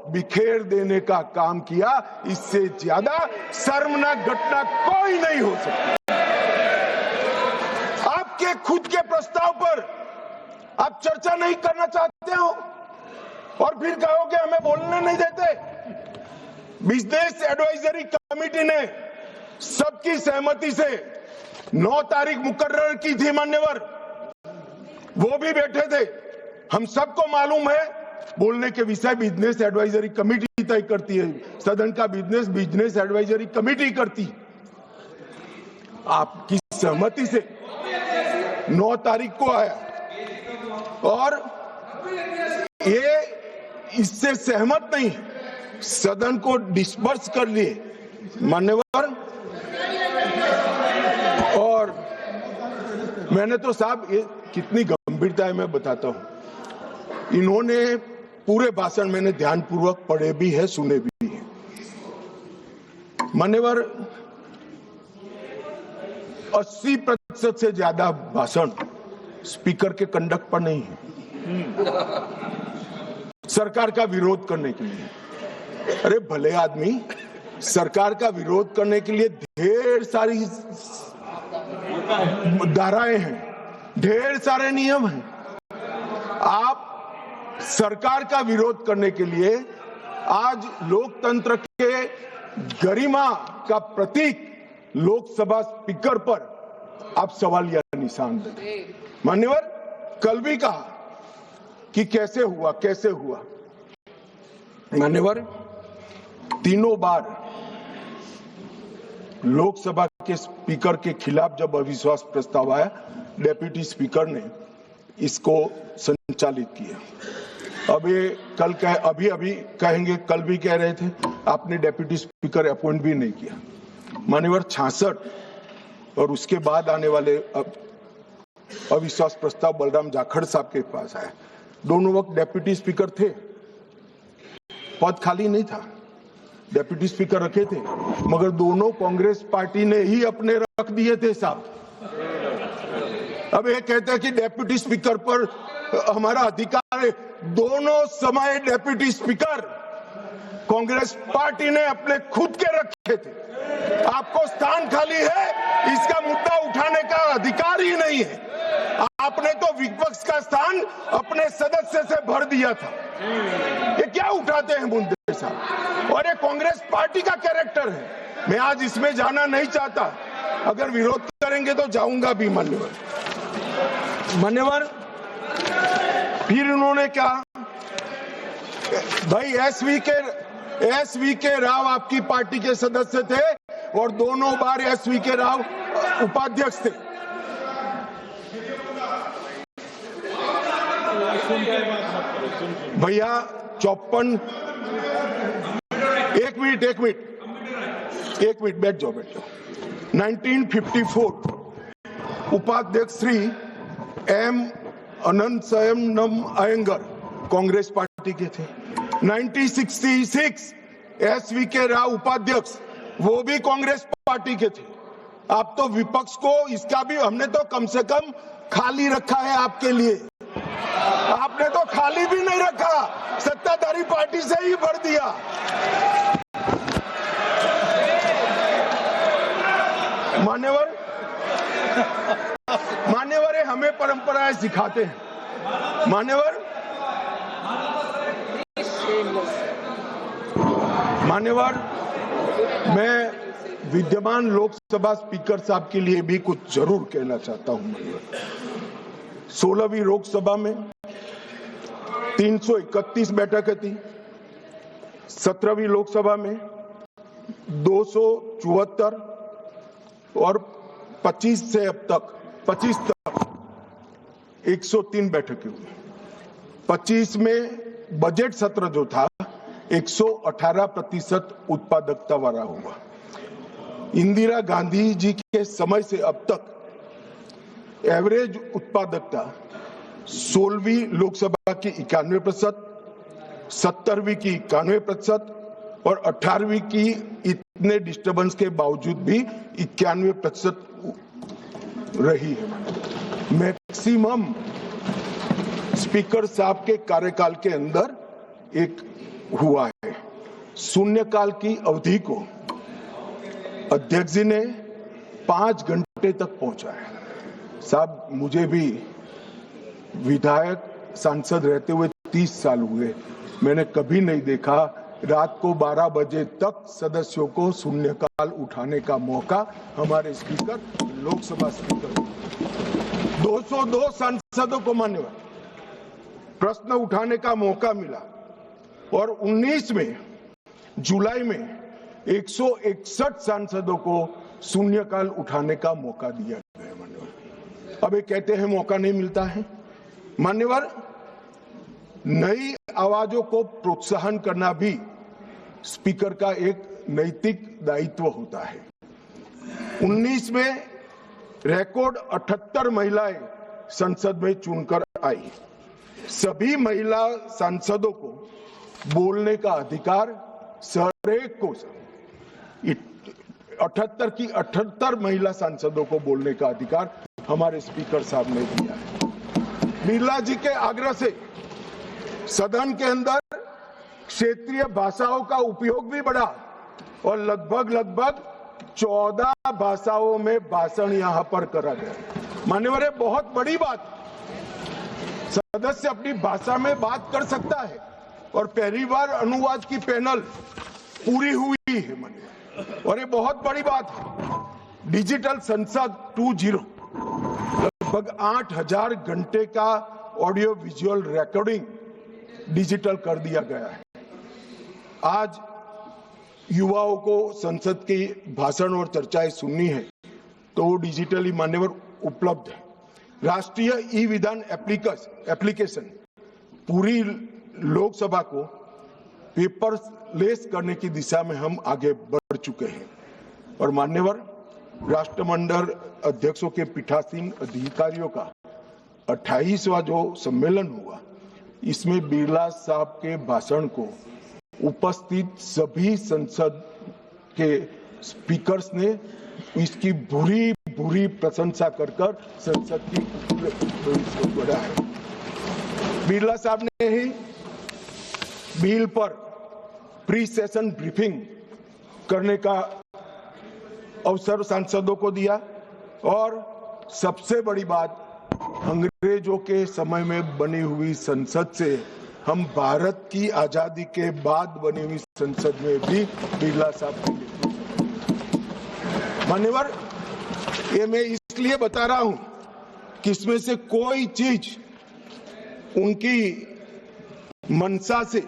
[SPEAKER 1] बिखेर देने का काम किया। इससे ज्यादा शर्मनाक घटना कोई नहीं हो सकती। आपके खुद के प्रस्ताव पर आप चर्चा नहीं करना चाहते हो और फिर कहोगे हमें बोलने नहीं देते। बिजनेस एडवाइजरी कमेटी ने सबकी सहमति से 9 तारीख मुकर्रर की थी मान्यवर, वो भी बैठे थे। हम सबको मालूम है, बोलने के विषय बिजनेस एडवाइजरी कमेटी तय करती है, सदन का बिजनेस एडवाइजरी कमेटी करती। आपकी सहमति से 9 तारीख को आया और ये इससे सहमत नहीं, सदन को डिस्पर्स कर लिए मान्यवर। और मैंने तो साहब ये कितनी गंभीरता है मैं बताता हूं। इन्होंने पूरे भाषण मैंने ध्यानपूर्वक पढ़े भी है, सुने भी है। मान्यवर 80% से ज्यादा भाषण स्पीकर के कंडक्ट पर नहीं है, सरकार का विरोध करने के लिए। अरे भले आदमी, सरकार का विरोध करने के लिए ढेर सारी धाराएं हैं, ढेर सारे नियम हैं। आप सरकार का विरोध करने के लिए आज लोकतंत्र के गरिमा का प्रतीक लोकसभा स्पीकर पर आप सवाल या निशान दें। मान्यवर, कल भी कहा कि कैसे हुआ। मान्यवर, तीनों बार लोकसभा के स्पीकर के खिलाफ जब अविश्वास प्रस्ताव आया, डेप्यूटी स्पीकर ने इसको संचालित किया। अब ये कल अभी कहेंगे, कल भी कह रहे थे आपने डेप्यूटी स्पीकर अपॉइंट भी नहीं किया। मान्यवर 66 और उसके बाद आने वाले अविश्वास प्रस्ताव बलराम जाखड़ साहब के पास आया। दोनों वक्त डेप्यूटी स्पीकर थे, पद खाली नहीं था, डेप्यूटी स्पीकर रखे थे, मगर दोनों कांग्रेस पार्टी ने ही अपने रख दिए थे साहब। अब ये कहते हैं कि डेप्यूटी स्पीकर पर हमारा अधिकार है। दोनों समय डेप्यूटी स्पीकर कांग्रेस पार्टी ने अपने खुद के रखे थे। आपको स्थान खाली है, इसका मुद्दा उठाने का अधिकार ही नहीं है। आपने तो विपक्ष का स्थान अपने सदस्य से भर दिया था। ये क्या उठाते हैं मुद्दे साहब, और ये कांग्रेस पार्टी का कैरेक्टर है। मैं आज इसमें जाना नहीं चाहता, अगर विरोध करेंगे तो जाऊंगा भी। मान्यवर फिर उन्होंने कहा, भाई एसवी के राव आपकी पार्टी के सदस्य थे और दोनों बार एसवी के राव उपाध्यक्ष थे। भैया 54 एक मिनट बैठ जाओ। 1954 उपाध्यक्ष श्री एम अनंतशयनम अयंगर कांग्रेस पार्टी के थे। 1966 एसवी के राव उपाध्यक्ष, वो भी कांग्रेस पार्टी के थे। आप तो विपक्ष को इसका भी, हमने तो कम से कम खाली रखा है आपके लिए, आपने तो खाली भी नहीं रखा, सत्ताधारी पार्टी से ही भर दिया। मान्यवर हमें परंपराएं सिखाते हैं। मान्यवर मैं विद्यमान लोकसभा स्पीकर साहब के लिए भी कुछ जरूर कहना चाहता हूं। 16वीं लोकसभा में 331 बैठकें थी, 17वीं लोकसभा में 274 और 25 से अब तक 25 तक 103 बैठकें हुई। 25 में बजट सत्र जो था 118% उत्पादकता वाला हुआ। इंदिरा गांधी जी के समय से अब तक एवरेज उत्पादकता 16वीं लोकसभा की 91%, 17वीं की 91% और 18वीं की इतने डिस्टर्बेंस के बावजूद भी 91% रही है। मैक्सिमम स्पीकर साहब के कार्यकाल के अंदर एक हुआ है। शून्यकाल की अवधि को अध्यक्ष जी ने 5 घंटे तक पहुंचाया। साहब, मुझे भी विधायक सांसद रहते हुए 30 साल हुए, मैंने कभी नहीं देखा रात को 12 बजे तक सदस्यों को शून्यकाल उठाने का मौका हमारे स्पीकर, लोकसभा स्पीकर 202 सांसदों को मान्यवर प्रश्न उठाने का मौका मिला और 19 में जुलाई में 161 सांसदों को शून्यकाल उठाने का मौका दिया गया। मान्यवर अब ये कहते हैं मौका नहीं मिलता है। मान्यवर, नई आवाजों को प्रोत्साहन करना भी स्पीकर का एक नैतिक दायित्व होता है। 19 में रिकॉर्ड 78 महिलाएं संसद में चुनकर आई। सभी महिला सांसदों को बोलने का अधिकार हरेक को 78 की 78 महिला सांसदों को बोलने का अधिकार हमारे स्पीकर साहब ने दिया है। बिरला जी के आग्रह से सदन के अंदर क्षेत्रीय भाषाओं का उपयोग भी बढ़ा और लगभग 14 भाषाओं में भाषण यहां पर करा गया। मान्यवर, बहुत बड़ी बात, सदस्य अपनी भाषा में बात कर सकता है और पहली बार अनुवाद की पैनल पूरी हुई है मान्यवर, और ये बहुत बड़ी बात है। डिजिटल संसद 2.0 लगभग 8000 घंटे का ऑडियो विजुअल रिकॉर्डिंग डिजिटल कर दिया गया है। आज युवाओं को संसद की भाषण और चर्चाएं सुननी है तो वो डिजिटली मान्यवर उपलब्ध है। राष्ट्रीय ई विधान एप्लीकेशन पूरी लोकसभा को पेपरलेस करने की दिशा में हम आगे बढ़ चुके हैं और मान्यवर राष्ट्रमंडल अध्यक्षों के पीठासीन अधिकारियों का 28वां जो सम्मेलन हुआ, इसमें बिरला साहब के भाषण को उपस्थित सभी संसद के स्पीकर्स ने इसकी बुरी प्रशंसा कर संसद की बढ़ा है। बिरला साहब ने ही बिल पर प्री सेशन ब्रीफिंग करने का अवसर सांसदों को दिया और सबसे बड़ी बात, अंग्रेजों के समय में बनी हुई संसद से हम भारत की आजादी के बाद बनी हुई संसद में भी बिरला साहब की मान्यवर, ये मैं इसलिए बता रहा हूं कि इसमें से कोई चीज उनकी मंशा से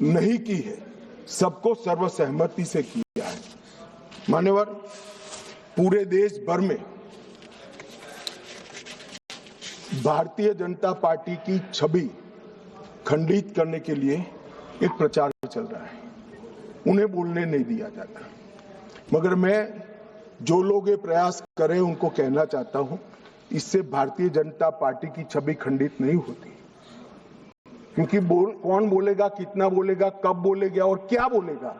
[SPEAKER 1] नहीं की है, सबको सर्वसहमति से किया है। मान्यवर, पूरे देश भर में भारतीय जनता पार्टी की छवि खंडित करने के लिए एक प्रचार चल रहा है। उन्हें बोलने नहीं दिया जाता, मगर मैं जो लोग ये प्रयास करें उनको कहना चाहता हूं, इससे भारतीय जनता पार्टी की छवि खंडित नहीं होती, क्योंकि कौन बोलेगा, कितना बोलेगा, कब बोलेगा और क्या बोलेगा,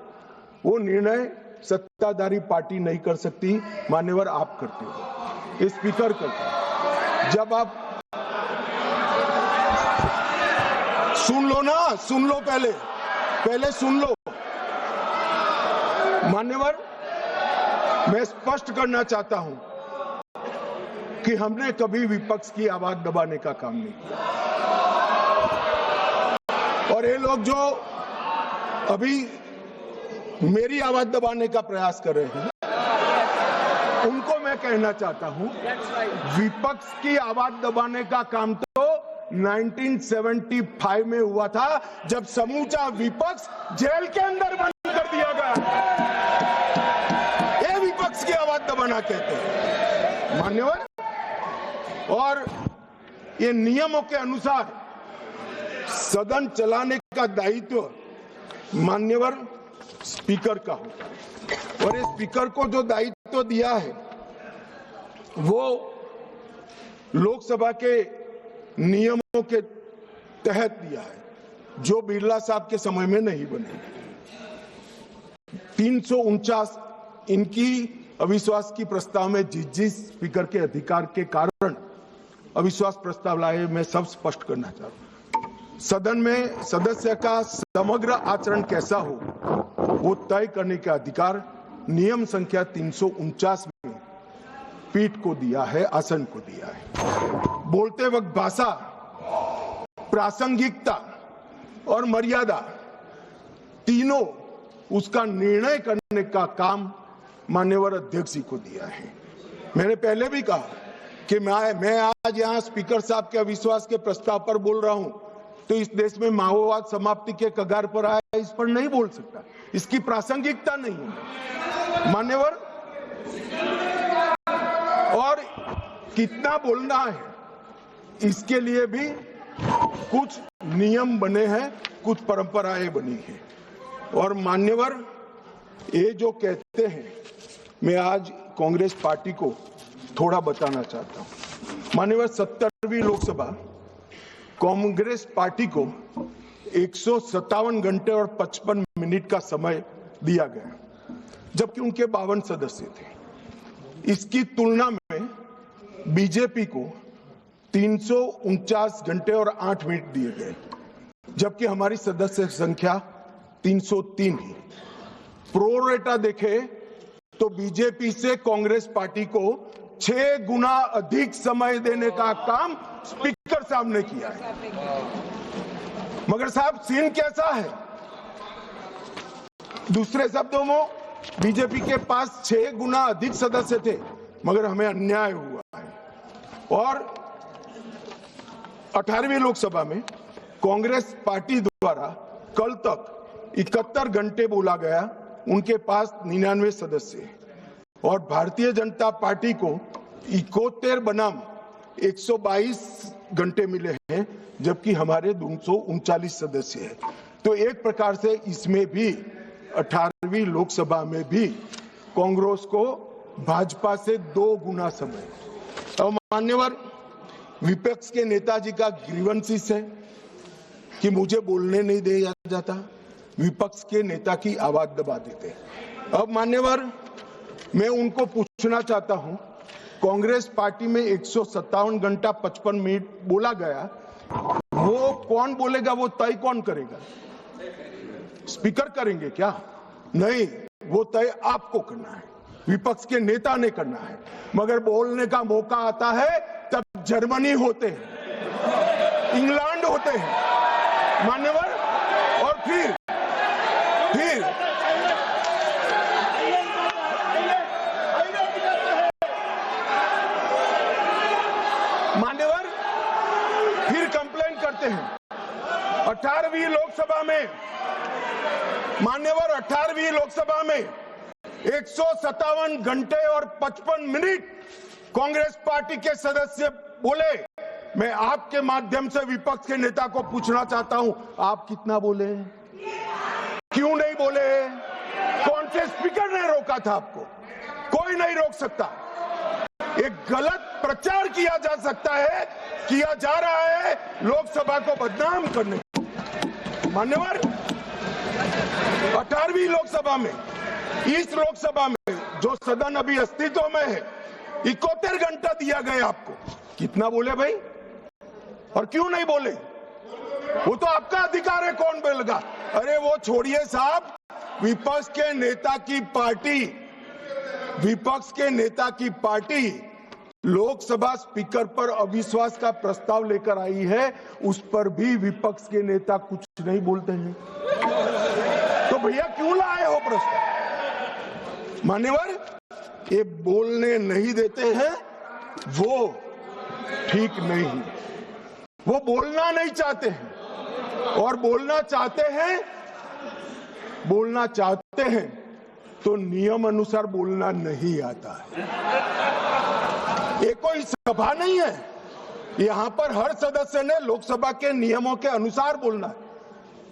[SPEAKER 1] वो निर्णय सत्ताधारी पार्टी नहीं कर सकती। मान्यवर, आप करते हो, ये स्पीकर करते हो। जब आप सुन लो ना, सुन लो, पहले सुन लो। मान्यवर, मैं स्पष्ट करना चाहता हूं कि हमने कभी विपक्ष की आवाज दबाने का काम नहीं किया और ये लोग जो अभी मेरी आवाज दबाने का प्रयास कर रहे हैं, उनको मैं कहना चाहता हूं, विपक्ष की आवाज दबाने का काम तो 1975 में हुआ था, जब समूचा विपक्ष जेल के अंदर बंद कर दिया गया। ये विपक्ष की आवाज दबाना कहते हैं मान्यवर, और ये नियमों के अनुसार सदन चलाने का दायित्व मान्यवर स्पीकर का होता है और ये स्पीकर को जो दायित्व दिया है वो लोकसभा के नियमों के तहत दिया है, जो बिरला साहब के समय में नहीं बने। 349 इनकी अविश्वास की प्रस्ताव में जिस स्पीकर के अधिकार के कारण अविश्वास प्रस्ताव लाए, मैं सब स्पष्ट करना चाहता हूं। सदन में सदस्य का समग्र आचरण कैसा हो वो तय करने का अधिकार नियम संख्या 349 में पीठ को दिया है, आसन को दिया है। बोलते वक्त भाषा, प्रासंगिकता और मर्यादा तीनों उसका निर्णय करने का काम माननीय अध्यक्ष जी को दिया है। मैंने पहले भी कहा कि मैं आज यहाँ स्पीकर साहब के अविश्वास के प्रस्ताव पर बोल रहा हूं तो इस देश में माओवाद समाप्ति के कगार पर आया, इस पर नहीं बोल सकता, इसकी प्रासंगिकता नहीं है मान्यवर। और कितना बोलना है इसके लिए भी कुछ नियम बने हैं, कुछ परंपराएं बनी हैं। और मान्यवर, ये जो कहते हैं, मैं आज कांग्रेस पार्टी को थोड़ा बताना चाहता हूं। माननीय 70वीं लोकसभा कांग्रेस पार्टी को 157 घंटे और 55 मिनट का समय दिया गया, जबकि उनके 52 सदस्य थे। इसकी तुलना में बीजेपी को 349 घंटे और 8 मिनट दिए गए, जबकि हमारी सदस्य संख्या 303 ही। प्रोरेटा देखे तो बीजेपी से कांग्रेस पार्टी को 6 गुना अधिक समय देने का काम स्पीकर साहब ने किया है। मगर साहब सीन कैसा है? दूसरे शब्दों में बीजेपी के पास 6 गुना अधिक सदस्य थे, मगर हमें अन्याय हुआ है। और 18वीं लोकसभा में कांग्रेस पार्टी द्वारा कल तक 71 घंटे बोला गया, उनके पास 99 सदस्य हैं। और भारतीय जनता पार्टी को 71 बनाम 122 घंटे मिले हैं, जबकि हमारे 239 सदस्य हैं। तो एक प्रकार से इसमें भी 18वीं लोकसभा में भी कांग्रेस को भाजपा से 2 गुना समय। अब मान्यवर विपक्ष के नेताजी का ग्रीवेंसेस है कि मुझे बोलने नहीं दिया जाता, विपक्ष के नेता की आवाज दबा देते। अब मान्यवर मैं उनको पूछना चाहता हूं, कांग्रेस पार्टी में 157 घंटा 55 मिनट बोला गया, वो कौन बोलेगा? वो तय कौन करेगा? स्पीकर करेंगे क्या? नहीं, वो तय आपको करना है, विपक्ष के नेता ने करना है। मगर बोलने का मौका आता है तब जर्मनी होते हैं, इंग्लैंड होते हैं मान्यवर, और फिर मान्यवर फिर कंप्लेन करते हैं। 18वीं लोकसभा में मान्यवर 18वीं लोकसभा में 157 घंटे और 55 मिनट कांग्रेस पार्टी के सदस्य बोले। मैं आपके माध्यम से विपक्ष के नेता को पूछना चाहता हूं, आप कितना बोले? क्यों नहीं बोले? कौन से स्पीकर ने रोका था आपको? कोई नहीं रोक सकता। एक गलत प्रचार किया जा सकता है, किया जा रहा है लोकसभा को बदनाम करने। मान्यवर 18वीं लोकसभा में, इस लोकसभा में जो सदन अभी अस्तित्व में है, 71 घंटा दिया गया आपको। कितना बोले भाई? और क्यों नहीं बोले? वो तो आपका अधिकार है, कौन बोलेगा? अरे वो छोड़िए साहब, विपक्ष के नेता की पार्टी लोकसभा स्पीकर पर अविश्वास का प्रस्ताव लेकर आई है, उस पर भी विपक्ष के नेता कुछ नहीं बोलते हैं। तो भैया क्यों लाए हो प्रस्ताव? मान्यवर ये बोलने नहीं देते हैं, वो ठीक नहीं। वो बोलना नहीं चाहते हैं, और बोलना चाहते हैं तो नियम अनुसार बोलना नहीं आता है। ये कोई सभा नहीं है, यहां पर हर सदस्य ने लोकसभा के नियमों के अनुसार बोलना है।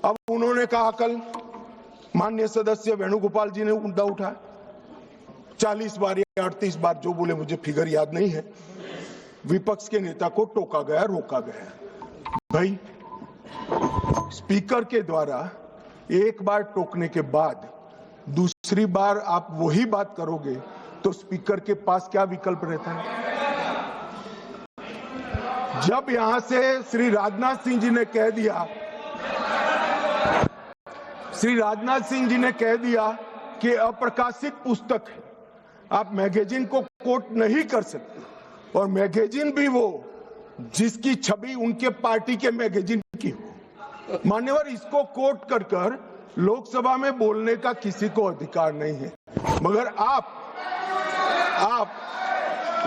[SPEAKER 1] अब उन्होंने कहा, कल माननीय सदस्य वेणुगोपाल जी ने मुद्दा उठाया, 40 बार या 38 बार जो बोले, मुझे फिगर याद नहीं है, विपक्ष के नेता को टोका गया, रोका गया। भाई स्पीकर के द्वारा एक बार टोकने के बाद दूसरी बार आप वही बात करोगे तो स्पीकर के पास क्या विकल्प रहता है? जब यहां से श्री राजनाथ सिंह जी ने कह दिया कि अप्रकाशित पुस्तक है, आप मैगजीन को कोट नहीं कर सकते, और मैगजीन भी वो जिसकी छवि उनके पार्टी के मैगजीन की हो। मान्यवर इसको कोट कर लोकसभा में बोलने का किसी को अधिकार नहीं है, मगर आप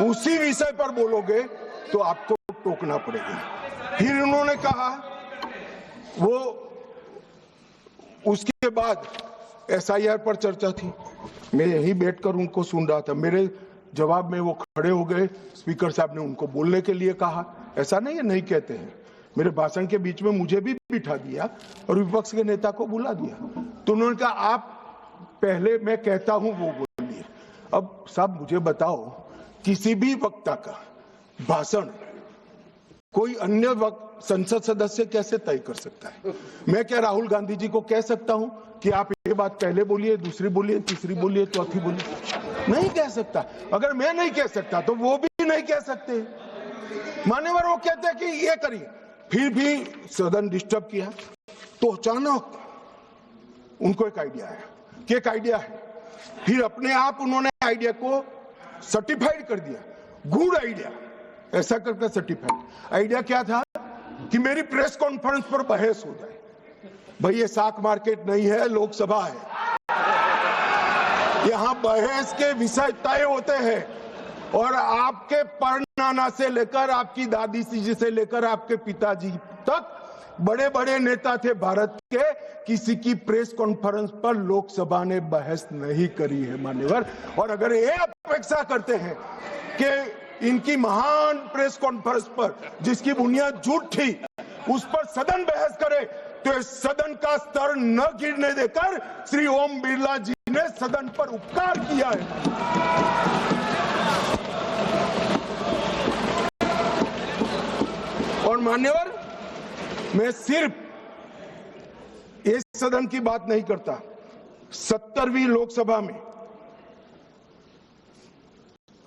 [SPEAKER 1] उसी विषय पर बोलोगे तो आपको टोकना पड़ेगा। फिर उन्होंने कहा, वो उसके बाद एसआईआर पर चर्चा थी, मैं यहीं बैठकर उनको सुन रहा था। मेरे जवाब में वो खड़े हो गए, स्पीकर साहब ने उनको बोलने के लिए कहा। ऐसा नहीं है, नहीं कहते हैं। मेरे भाषण के बीच में मुझे भी बिठा दिया और विपक्ष के नेता को बुला दिया। तो उन्होंने कहा, आप पहले मैं कहता हूं वो बोलिए। अब साहब मुझे बताओ, किसी भी वक्ता का भाषण कोई अन्य संसद सदस्य कैसे तय कर सकता है? मैं क्या राहुल गांधी जी को कह सकता हूं कि आप ये बात पहले बोलिए, दूसरी बोलिए, तीसरी बोलिए, चौथी बोलिए? नहीं कह सकता। अगर मैं नहीं कह सकता तो वो भी नहीं कह सकते। मान्यवर वो कहते हैं कि ये करिए, फिर भी सदन डिस्टर्ब किया तो अचानक उनको एक आइडिया आया कि एक आइडिया है। फिर अपने आप उन्होंने आइडिया को सर्टिफाइड कर दिया, गुड आइडिया ऐसा करके सर्टिफाइड। आइडिया क्या था कि मेरी प्रेस कॉन्फ्रेंस पर बहस हो जाए। भाई ये साख मार्केट नहीं है, लोकसभा है। यहां बहस के विषय तय होते हैं और आपके परनाना से लेकर आपकी दादी जी से लेकर आपके पिताजी तक बड़े बड़े नेता थे भारत के, किसी की प्रेस कॉन्फ्रेंस पर लोकसभा ने बहस नहीं करी है मान्यवर। और अगर ये अपेक्षा करते हैं कि इनकी महान प्रेस कॉन्फ्रेंस पर जिसकी बुनियाद झूठ थी उस पर सदन बहस करे, तो इस सदन का स्तर न गिरने देकर श्री ओम बिरला जी ने सदन पर उपकार किया है। और मान्यवर, मैं सिर्फ इस सदन की बात नहीं करता, 70वीं लोकसभा में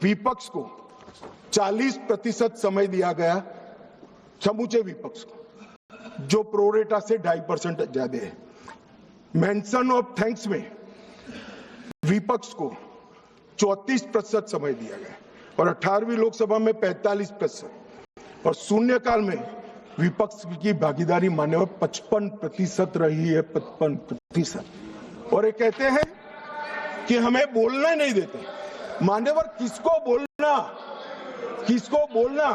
[SPEAKER 1] विपक्ष को 40% समय दिया गया, समूचे विपक्ष को, जो प्रोरेटा से 2.5% ज्यादा है। मेंशन ऑफ थैंक्स में विपक्ष को 34% समय दिया गया और 18वीं लोकसभा में 45% और शून्यकाल में विपक्ष की भागीदारी मान्यवर 55% रही है, 55%। और ये कहते हैं कि हमें बोलना नहीं देते। मान्यवर, किसको बोलना, किसको बोलना,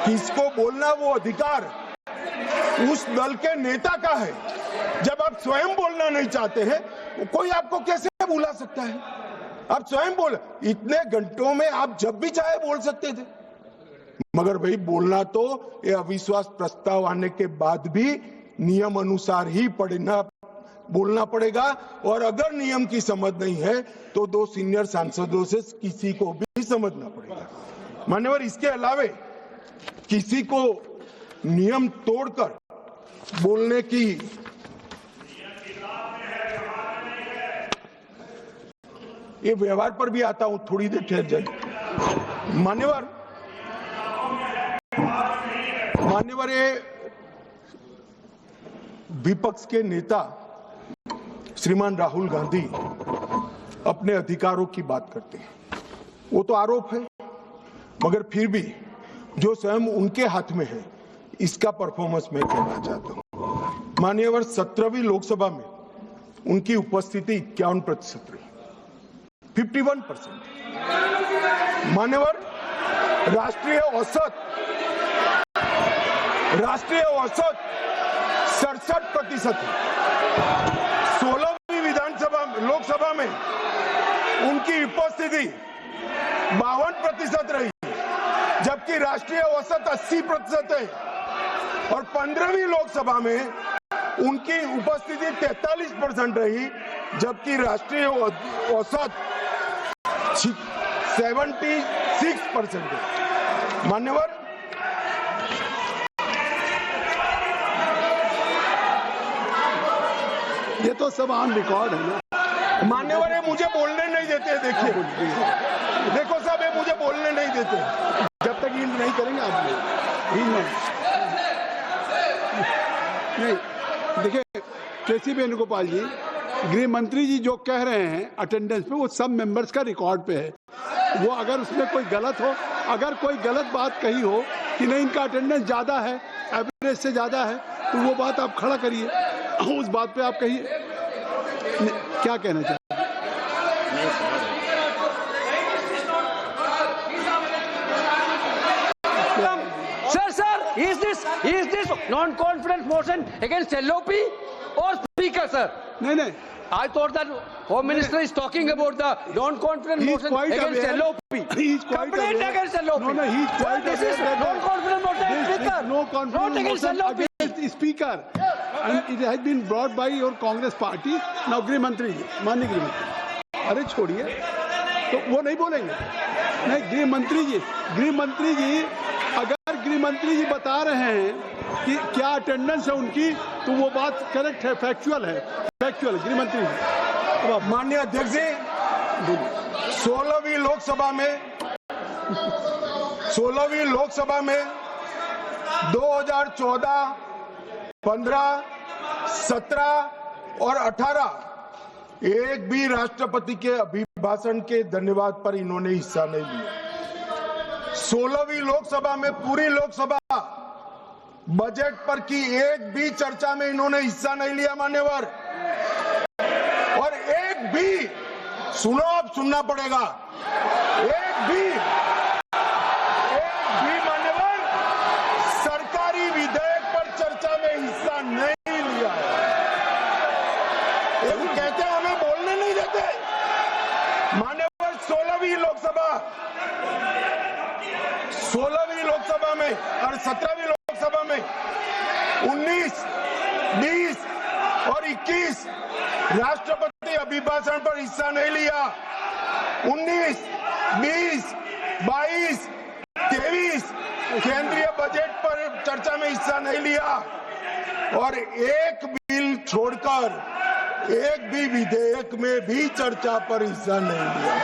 [SPEAKER 1] किसको बोलना वो अधिकार उस दल के नेता का है। जब आप स्वयं बोलना नहीं चाहते हैं, कोई आपको कैसे बुला सकता है? आप स्वयं बोल, इतने घंटों में आप जब भी चाहे बोल सकते थे। मगर भाई बोलना तो ये अविश्वास प्रस्ताव आने के बाद भी नियम अनुसार ही बोलना पड़ेगा। और अगर नियम की समझ नहीं है तो 2 सीनियर सांसदों से किसी को भी समझना पड़ेगा। मान्यवर, इसके अलावे किसी को नियम तोड़कर बोलने की ये व्यवहार पर भी आता हूं, थोड़ी देर ठहर जाइए। मान्यवर, ये विपक्ष के नेता श्रीमान राहुल गांधी अपने अधिकारों की बात करते हैं, वो तो आरोप है, मगर फिर भी जो स्वयं उनके हाथ में है इसका परफॉर्मेंस मैं कहना चाहता हूं। मान्यवर, 17वीं लोकसभा में उनकी उपस्थिति 51% रही, 51%। मान्यवर, राष्ट्रीय औसत 67% है। 16वीं लोकसभा में उनकी उपस्थिति 52% रही, जबकि राष्ट्रीय औसत 80% है। और 15वीं लोकसभा में उनकी उपस्थिति 43% रही, जबकि राष्ट्रीय औसत 76% है। मान्यवर,
[SPEAKER 2] ये तो सब ऑन रिकॉर्ड है ना।
[SPEAKER 1] मान्यवर, ये मुझे बोलने नहीं देते। देखिए, देखो साहब, ये मुझे बोलने नहीं देते
[SPEAKER 2] जब तक यील्ड नहीं करेंगे आप लोग। नहीं, देखिए केसी वेणुगोपाल जी, गृह मंत्री जी जो कह रहे हैं अटेंडेंस पे, वो सब मेंबर्स का रिकॉर्ड पे है। वो अगर उसमें कोई गलत हो, अगर कोई गलत बात कही हो कि नहीं इनका अटेंडेंस ज़्यादा है, एवरेज से ज़्यादा है, तो वो बात आप खड़ा करिए, उस बात पे आप कहिए। क्या कहना चाहिए?
[SPEAKER 4] Sir, is this non-confidence motion against LOP or Speaker, sir?
[SPEAKER 2] नहीं,
[SPEAKER 4] I thought that Home Minister is talking about the non-confidence motion against LOP.
[SPEAKER 2] He's quite
[SPEAKER 4] Complaint
[SPEAKER 2] aware.
[SPEAKER 4] against LOP.
[SPEAKER 2] No, he's quite
[SPEAKER 4] This is
[SPEAKER 2] aware that
[SPEAKER 4] non-confidence motion against
[SPEAKER 2] This
[SPEAKER 4] Speaker.
[SPEAKER 2] is no confidence
[SPEAKER 4] Not against
[SPEAKER 2] motion
[SPEAKER 4] LOP.
[SPEAKER 2] against the Speaker. And it has been brought by your Congress party. Now, Gृह मंत्री जी, माननीय गृह मंत्री। अरे छोड़िए, तो वो नहीं बोलेंगे। नहीं, गृह मंत्री जी अगर गृह मंत्री जी बता रहे हैं कि क्या अटेंडेंस है उनकी, तो वो बात करेक्ट है, फैक्चुअल है, फैक्चुअल। गृह मंत्री जी,
[SPEAKER 1] माननीय अध्यक्ष जी, 16वीं लोकसभा में 2014, 15, 17 और 18 एक भी राष्ट्रपति के अभिभाषण के धन्यवाद पर इन्होंने हिस्सा नहीं लिया। 16वीं लोकसभा में पूरी लोकसभा बजट पर की एक भी चर्चा में इन्होंने हिस्सा नहीं लिया मान्यवर। और एक भी, सुनो, अब सुनना पड़ेगा, एक भी मान्यवर सरकारी विधेयक पर चर्चा में हिस्सा नहीं लिया है। ये कहते हैं हमें बोलने नहीं देते मान्यवर। 16वीं लोकसभा में और 17वीं लोकसभा में 19, 20 और 21 राष्ट्रपति अभिभाषण पर हिस्सा नहीं लिया। 19, 20, 22, 23 केंद्रीय बजट पर चर्चा में हिस्सा नहीं लिया। और एक बिल छोड़कर एक भी विधेयक में भी चर्चा पर हिस्सा नहीं लिया।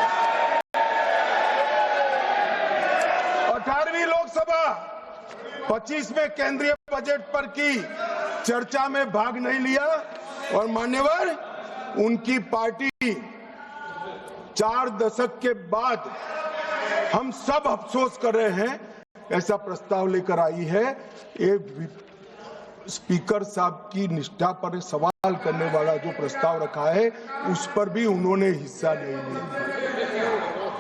[SPEAKER 1] 18वीं लोकसभा 25 में केंद्रीय बजट पर की चर्चा में भाग नहीं लिया। और मान्यवर, उनकी पार्टी 4 दशक के बाद हम सब अफसोस कर रहे हैं, ऐसा प्रस्ताव लेकर आई है। ये स्पीकर साहब की निष्ठा पर सवाल करने वाला जो प्रस्ताव रखा है, उस पर भी उन्होंने हिस्सा नहीं लिया।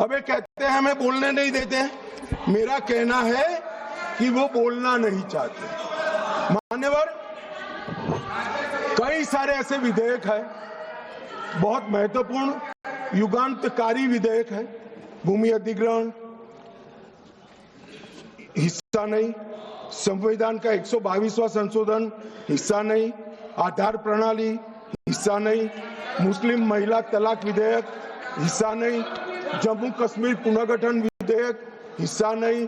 [SPEAKER 1] अब ये कहते हैं हमें बोलने नहीं देते। मेरा कहना है कि वो बोलना नहीं चाहते मान्यवर। कई सारे ऐसे विधेयक हैं, बहुत महत्वपूर्ण युगांतकारी विधेयक है। भूमि अधिग्रहण हिस्सा नहीं, संविधान का 122वां संशोधन हिस्सा नहीं, आधार प्रणाली हिस्सा नहीं, मुस्लिम महिला तलाक विधेयक हिस्सा नहीं, जम्मू कश्मीर पुनर्गठन विधेयक हिस्सा नहीं,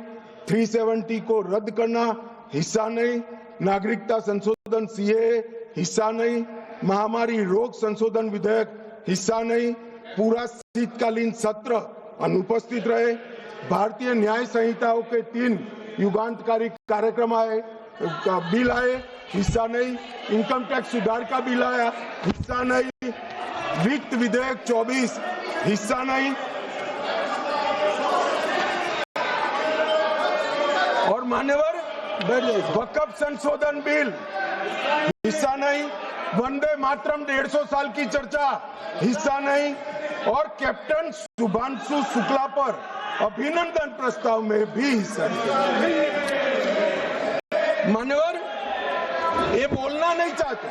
[SPEAKER 1] 370 को रद्द करना हिस्सा नहीं, नागरिकता संशोधन सीएए हिस्सा नहीं, महामारी रोग संशोधन विधेयक हिस्सा नहीं, पूरा शीतकालीन सत्र अनुपस्थित रहे, भारतीय न्याय संहिताओं के 3 युगांतकारी कार्यक्रम आए, बिल आए, हिस्सा नहीं, इनकम टैक्स सुधार का बिल आया, हिस्सा नहीं, वित्त विधेयक 24 हिस्सा नहीं। और मान्यवर, वक्फ संशोधन बिल हिस्सा नहीं, वंदे मातरम 150 साल की चर्चा हिस्सा नहीं, और कैप्टन शुभांशु शुक्ला पर अभिनंदन प्रस्ताव में भी हिस्सा नहीं। मान्यवर, ये बोलना नहीं चाहते।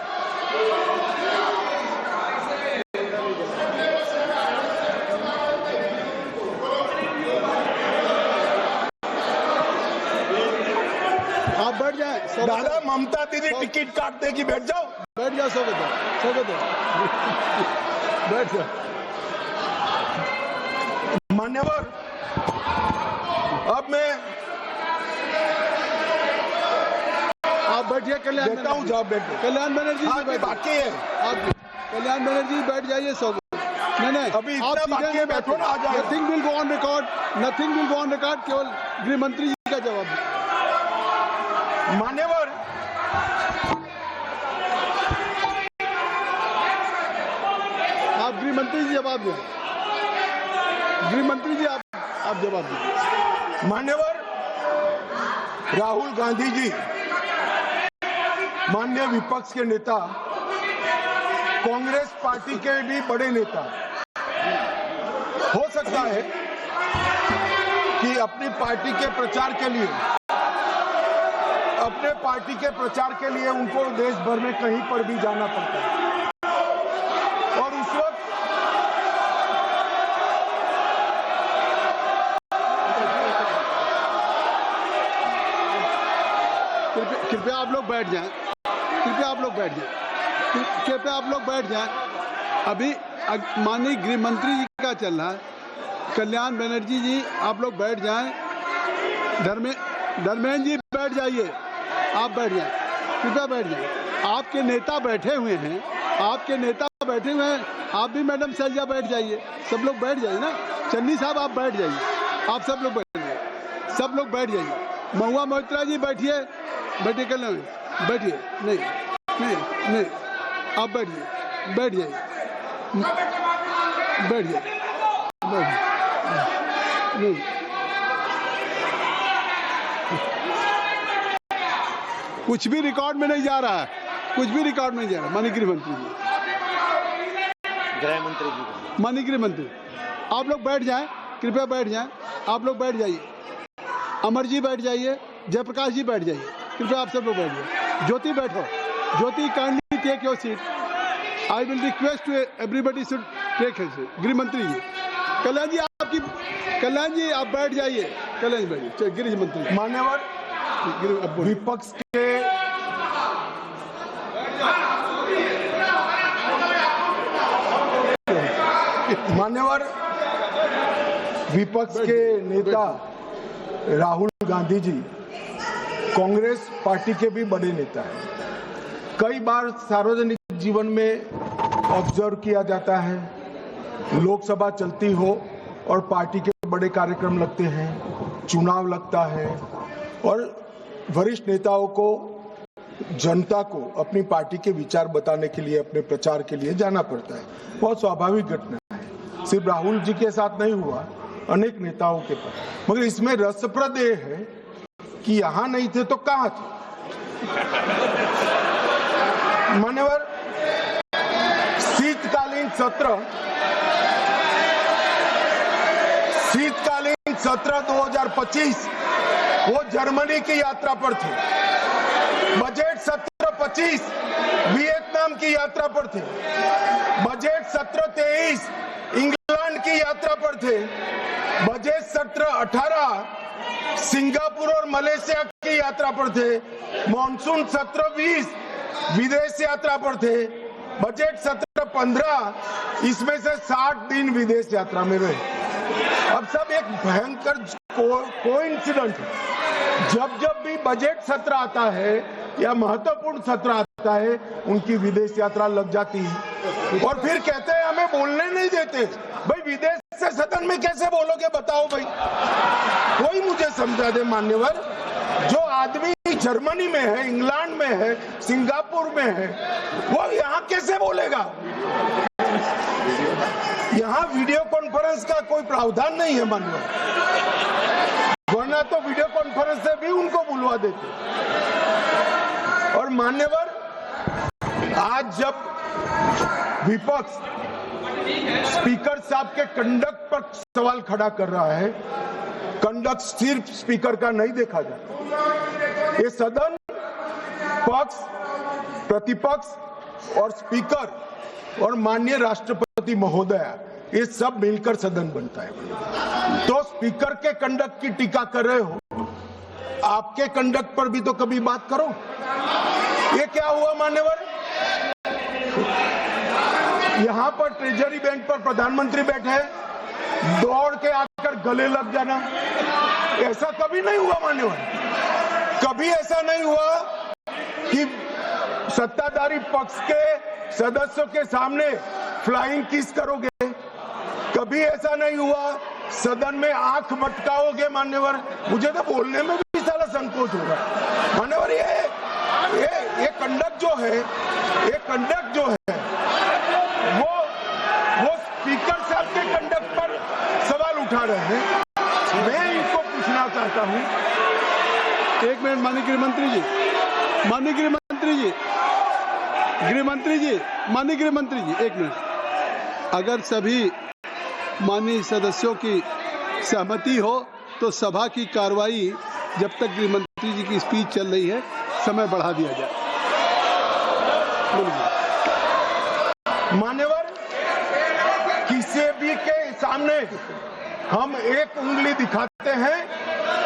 [SPEAKER 2] आप बैठ जाए।
[SPEAKER 1] दादा, ममता दीदी टिकट काट देगी, बैठ जाओ।
[SPEAKER 2] बैठ जाओ, स्वागत है। बैठ जाओ
[SPEAKER 1] मान्यवर। अब मैं
[SPEAKER 2] आप बैठिए। कल्याण
[SPEAKER 1] देता हूँ जवाब, बैठो।
[SPEAKER 2] कल्याण बनर्जी जी बैठ
[SPEAKER 1] बाकी है,
[SPEAKER 2] आप कल्याण बनर्जी बैठ जाइए। स्वागत। नहीं,
[SPEAKER 1] अभी इतना बाकी है, बैठो ना, आ जाओ।
[SPEAKER 2] Nothing will go on record, nothing will go on record. केवल गृह मंत्री जी का जवाब
[SPEAKER 1] मान्यवर।
[SPEAKER 2] आप गृह मंत्री जी जवाब दें। गृह मंत्री जी आप जवाब दें।
[SPEAKER 1] मान्यवर, राहुल गांधी जी माननीय विपक्ष के नेता, कांग्रेस पार्टी के भी बड़े नेता, हो सकता है कि अपनी पार्टी के प्रचार के लिए उनको देश भर में कहीं पर भी जाना पड़ता है। और उस वक्त
[SPEAKER 2] कृपया आप लोग बैठ जाएं। कृपया आप लोग बैठ जाएं। अभी माननीय गृह मंत्री जी का चल रहा है। कल्याण बनर्जी जी, आप लोग बैठ जाएं। धर्मेंद्र जी बैठ जाइए, आप बैठ जाएं, कृपया बैठ जाएं। आपके नेता बैठे हुए हैं, आपके नेता बैठे हुए हैं। आप भी मैडम सैलजा बैठ जाइए, सब लोग बैठ जाइए ना। चन्नी साहब आप बैठ जाइए, आप सब लोग बैठ जाइए, सब लोग बैठ जाइए। महुआ मोहित्रा जी बैठिए, बैठिए, कल्याण बैठिए, नहीं नहीं नहीं, आप बैठिए, बैठ जाइए, बैठ जाइए, नहीं, कुछ भी रिकॉर्ड में नहीं जा रहा है, कुछ भी रिकॉर्ड में नहीं जा रहा। माननीय गृह मंत्री जी, माननीय गृह मंत्री, आप लोग बैठ जाएं, कृपया बैठ जाएं, आप लोग बैठ जाइए। अमर जी बैठ जाइए, जयप्रकाश जी बैठ जाइए, कृपया आप सब लोग बैठ जाइए। ज्योति बैठो, Jyoti kindly take your seat. I will request to everybody should take his seat. गृह मंत्री जी, कल्याण जी कल्याण जी आप बैठ जाइए, कल्याण जी बैठिए। गृह मंत्री,
[SPEAKER 1] मान्यवर विपक्ष के नेता राहुल गांधी जी कांग्रेस पार्टी के भी बड़े नेता हैं। कई बार सार्वजनिक जीवन में ऑब्जर्व किया जाता है, लोकसभा चलती हो और पार्टी के बड़े कार्यक्रम लगते हैं, चुनाव लगता है और वरिष्ठ नेताओं को, जनता को अपनी पार्टी के विचार बताने के लिए, अपने प्रचार के लिए जाना पड़ता है। बहुत स्वाभाविक घटना है, सिर्फ राहुल जी के साथ नहीं हुआ, अनेक नेताओं के पास। मगर इसमें रसप्रद ये है कि यहां नहीं थे तो कहां थे। मान्यवर, शीतकालीन सत्र 2025 वो जर्मनी की यात्रा पर थे। बजट सत्र 25 वियतनाम की यात्रा पर थे। बजट सत्र 23 इंग्लैंड की यात्रा पर थे। बजट सत्र 18 सिंगापुर और मलेशिया की यात्रा पर थे। मॉनसून सत्र 20 विदेश यात्रा पर थे। बजट सत्र 15 इसमें से 60 दिन विदेश यात्रा में रहे। अब सब एक भयंकर कोइंसिडेंट है। जब भी बजट सत्र आता है या महत्वपूर्ण सत्र आता है, उनकी विदेश यात्रा लग जाती है और फिर कहते हैं हमें बोलने नहीं देते। भाई विदेश से सदन में कैसे बोलोगे बताओ भाई, कोई मुझे समझा दे। मान्यवर, जो आदमी जर्मनी में है, इंग्लैंड में है, सिंगापुर में है, वो यहाँ कैसे बोलेगा? यहाँ वीडियो कॉन्फ्रेंस का कोई प्रावधान नहीं है मान्यवर, वरना तो वीडियो कॉन्फ्रेंस से भी उनको बुलवा देते। और मान्यवर, आज जब विपक्ष स्पीकर साहब के कंडक्ट पर सवाल खड़ा कर रहा है, कंडक्ट सिर्फ स्पीकर का नहीं देखा जाता, ये सदन पक्ष, प्रतिपक्ष और स्पीकर और माननीय राष्ट्रपति महोदय, ये सब मिलकर सदन बनता है। तो स्पीकर के कंडक्ट की टीका कर रहे हो, आपके कंडक्ट पर भी तो कभी बात करो। ये क्या हुआ मान्यवर? यहां पर ट्रेजरी बेंच पर प्रधानमंत्री बैठे हैं, दौड़ के आकर गले लग जाना, ऐसा कभी नहीं हुआ मान्यवर। कभी ऐसा नहीं हुआ कि सत्ताधारी पक्ष के सदस्यों के सामने फ्लाइंग किस करोगे। कभी ऐसा नहीं हुआ सदन में आंख मटकाओगे मान्यवर। मुझे तो बोलने में भी सारा संकोच होगा मान्यवर। ये कंडक्ट जो है, वो स्पीकर साहब के कंडक्ट पर सवाल उठा रहे हैं। मैं इनको पूछना चाहता हूं,
[SPEAKER 2] एक मिनट माननीय गृह मंत्री जी, माननीय गृह मंत्री जी, एक मिनट। अगर सभी माननीय सदस्यों की सहमति हो तो सभा की कार्रवाई जब तक गृह मंत्री जी की स्पीच चल रही है समय बढ़ा दिया जाए।
[SPEAKER 1] मान्यवर, किसी भी के सामने हम एक उंगली दिखाते हैं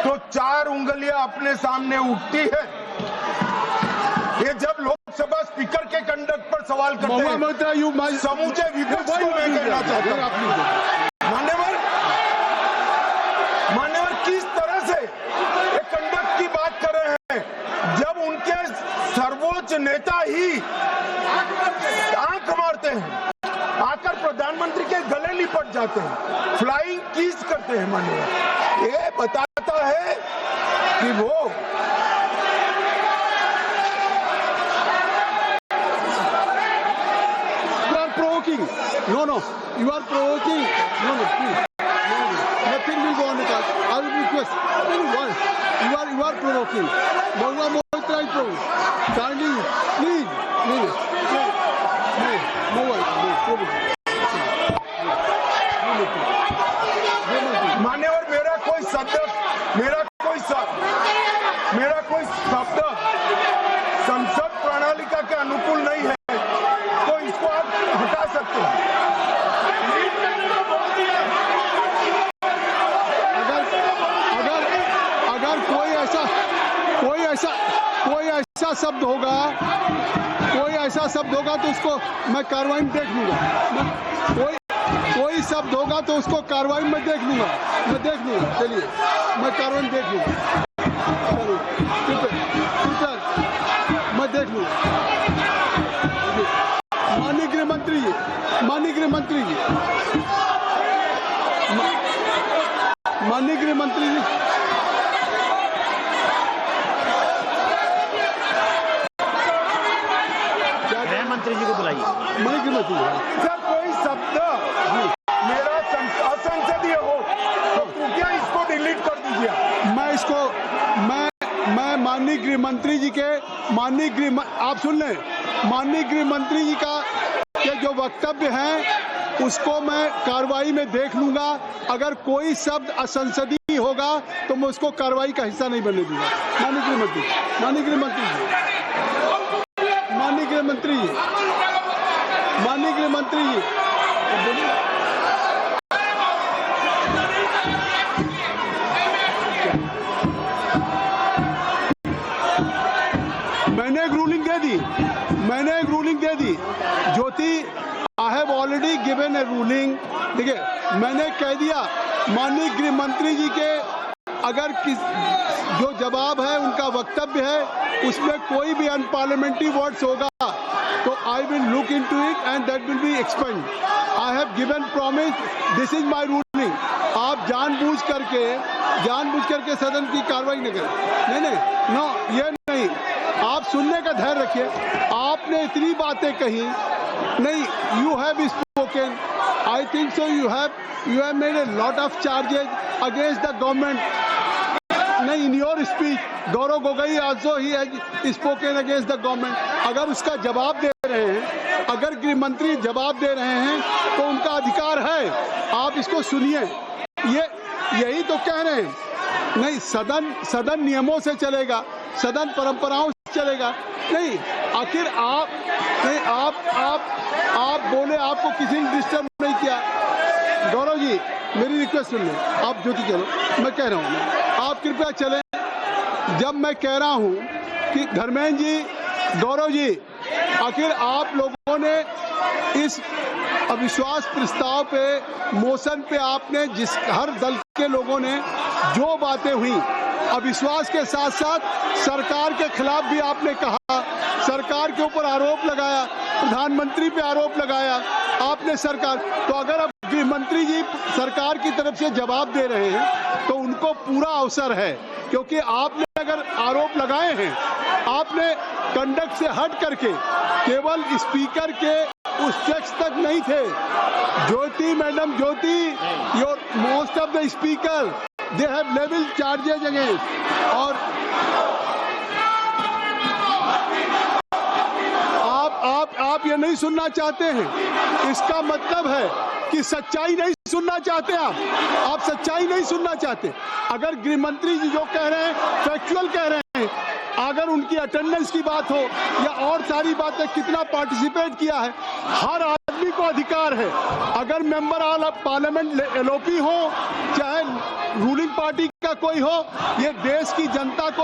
[SPEAKER 1] तो 4 उंगलियां अपने सामने उठती है। ये जब लोकसभा स्पीकर के कंडक्ट पर सवाल करते
[SPEAKER 2] महुआ
[SPEAKER 1] हैं।
[SPEAKER 2] मोइत्रा,
[SPEAKER 1] समूचे विपक्ष को मैं कहना चाहता हूं, मान्यवर किस तरह से एक कंडक्ट की बात कर रहे हैं जब उनके सर्वोच्च नेता ही आंख मारते हैं, आकर प्रधानमंत्री के गले लिपट जाते हैं, फ्लाइंग किस करते हैं। मान्यवर ये बताता है कि वो
[SPEAKER 2] No, you are provoking. No, please. No. Nothing will go on with that. I will request. You are provoking. Mauva Moitra is provoking. Standing, please.
[SPEAKER 1] मान्यवर मेरा कोई शब्द संसद प्रणालिका के अनुकूल नहीं है, तो इसको आप हटा सकते हैं।
[SPEAKER 2] अगर कोई ऐसा शब्द होगा तो उसको मैं कार्रवाई में देख लूंगा। कोई शब्द होगा तो उसको कार्रवाई में देख लूंगा। चलिए, मैं कार्रवाई में देख लूंगा। चलो, मैं देख लूंगा। माननीय गृह मंत्री जी, माननीय गृह मंत्री जी,
[SPEAKER 3] मंत्री जी को बुलाइए।
[SPEAKER 2] माननीय गृह मंत्री जी,
[SPEAKER 1] सर कोई शब्द मेरा असंसदीय हो तो कृपया इसको डिलीट कर दीजिए।
[SPEAKER 2] मैं माननीय गृह मंत्री जी के आप सुन लें, माननीय गृह मंत्री जी का जो वक्तव्य है उसको मैं कार्रवाई में देख लूंगा। अगर कोई शब्द असंसदीय होगा तो मैं उसको कार्रवाई का हिस्सा नहीं बनने दूंगा। माननीय गृह मंत्री जी, मैंने एक ruling they the Jyoti, I have already given A ruling. देखिए, मैंने कह दिया माननीय गृह मंत्री जी के अगर जो जवाब है, उनका वक्तव्य है, उसमें कोई भी अनपार्लियामेंट्री वर्ड्स होगा तो I will look into it and that will be expand. I have given promise, this is my ruling. आप जानबूझ करके सदन की कार्रवाई न करें। नहीं, ये नहीं। आप सुनने का धैर्य रखिए। आपने इतनी बातें कही, नहीं, you have spoken, I think so, you have made a lot of charges against the government. नहीं, in your speech Gaurav Gogoi also he has spoken against the government. अगर उसका जवाब दे रहे हैं, अगर गृह मंत्री जवाब दे रहे हैं तो उनका अधिकार है, आप इसको सुनिए। यही तो कह रहे हैं। नहीं, सदन नियमों से चलेगा, सदन परंपराओं से चलेगा। नहीं, आखिर आप बोले, आपको किसी ने डिस्टर्ब नहीं किया। गौरव जी, मेरी रिक्वेस्ट सुन लें। आप ज्योति चलो, मैं कह रहा हूँ, आप कृपया चलें। जब मैं कह रहा हूँ कि धर्मेंद्र जी, गौरव जी, आखिर आप लोगों ने इस अविश्वास प्रस्ताव पे, मोशन पे आपने हर दल के लोगों ने जो बातें हुई, अविश्वास के साथ साथ सरकार के खिलाफ भी आपने कहा, सरकार के ऊपर आरोप लगाया, प्रधानमंत्री पे आरोप लगाया आपने सरकार। तो अगर अब गृह मंत्री जी सरकार की तरफ से जवाब दे रहे हैं तो उनको पूरा अवसर है, क्योंकि आपने अगर आरोप लगाए हैं, आपने कंडक्ट से हट करके केवल स्पीकर के उस टेक्स्ट तक नहीं थे। Jyoti madam, your most of the speaker they have level charges against. और आप ये नहीं सुनना चाहते हैं, इसका मतलब है कि सच्चाई नहीं सुनना चाहते। आप सच्चाई नहीं सुनना चाहते। अगर गृह मंत्री जी जो कह रहे हैं फैक्चुअल कह रहे हैं, अगर उनकी अटेंडेंस की बात हो या और सारी बातें, कितना पार्टिसिपेट किया है, हर आदमी को अधिकार है। अगर मेंबर ऑफ पार्लियामेंट एलओपी हो, चाहे रूलिंग पार्टी का कोई हो, ये देश की जनता को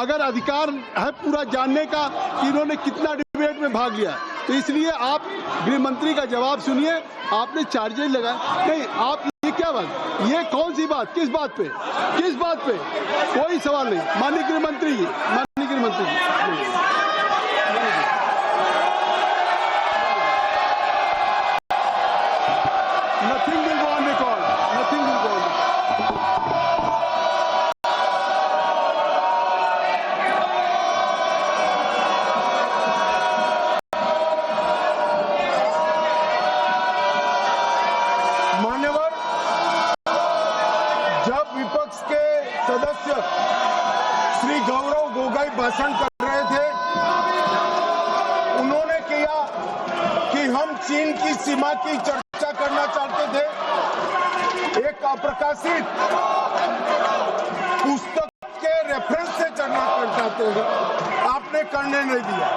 [SPEAKER 2] अगर अधिकार है पूरा जानने का कि इन्होंने कितना डिबेट में भाग लिया। तो इसलिए आप गृह मंत्री का जवाब सुनिए। आपने चार्जेस लगाए नहीं, आप ये क्या बात, ये कौन सी बात, किस बात पे, किस बात पे? कोई सवाल नहीं। माननीय गृह मंत्री जी, माननीय गृह मंत्री जी, nothing will go on record. Nothing will go on record.
[SPEAKER 1] मान्यवर, जब विपक्ष के सदस्य श्री गौरव गोगोई भाषण कर रहे थे, उन्होंने किया कि हम चीन की सीमा की चर्चा करना चाहते थे। एक अप्रकाशित पुस्तक के रेफरेंस से चर्चा करना चाहते थे, आपने करने नहीं दिया।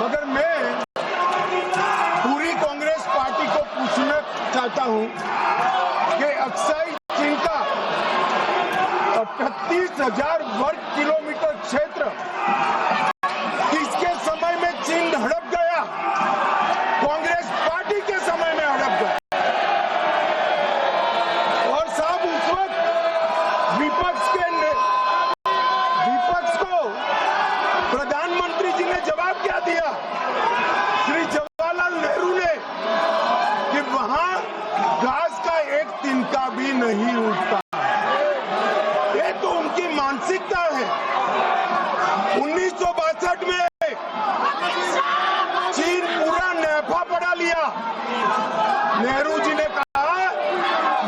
[SPEAKER 1] मगर मैं पूरी कांग्रेस पार्टी को पूछना चाहता हूं कि अक्साई चीन का 38,000 वर्ग किलोमीटर क्षेत्र किसके समय में चीन हड़प गया? कांग्रेस पार्टी के समय में हड़प गया। और साहब, उस वक्त विपक्ष को प्रधानमंत्री जी ने जवाब क्या दिया? श्री जवाहरलाल नेहरू ने कि वहां घास का एक तिनका भी नहीं उगता। ये तो उनकी मानसिकता है। 1962 में चीन पूरा नफा बढ़ा लिया। नेहरू जी ने कहा,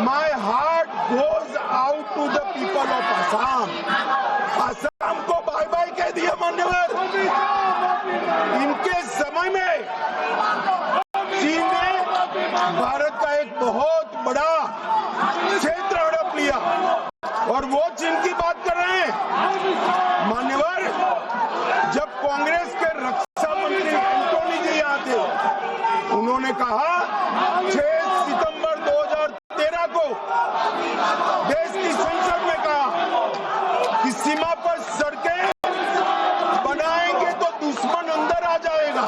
[SPEAKER 1] my heart goes out to the people of Assam. Assam को बाय बाय कह दिया मान्यवर। इनके समय में चीन ने भारत का एक बहुत बड़ा क्षेत्र हड़प लिया, और वो चीन की बात कर रहे हैं। मान्यवर, जब कांग्रेस के रक्षा मंत्री एंटोनी जी यहाँ थे, उन्होंने कहा 6 सितंबर 2013 को देश की संसद में कहा कि सीमा पर सड़कें बनाएंगे तो दुश्मन अंदर आ जाएगा।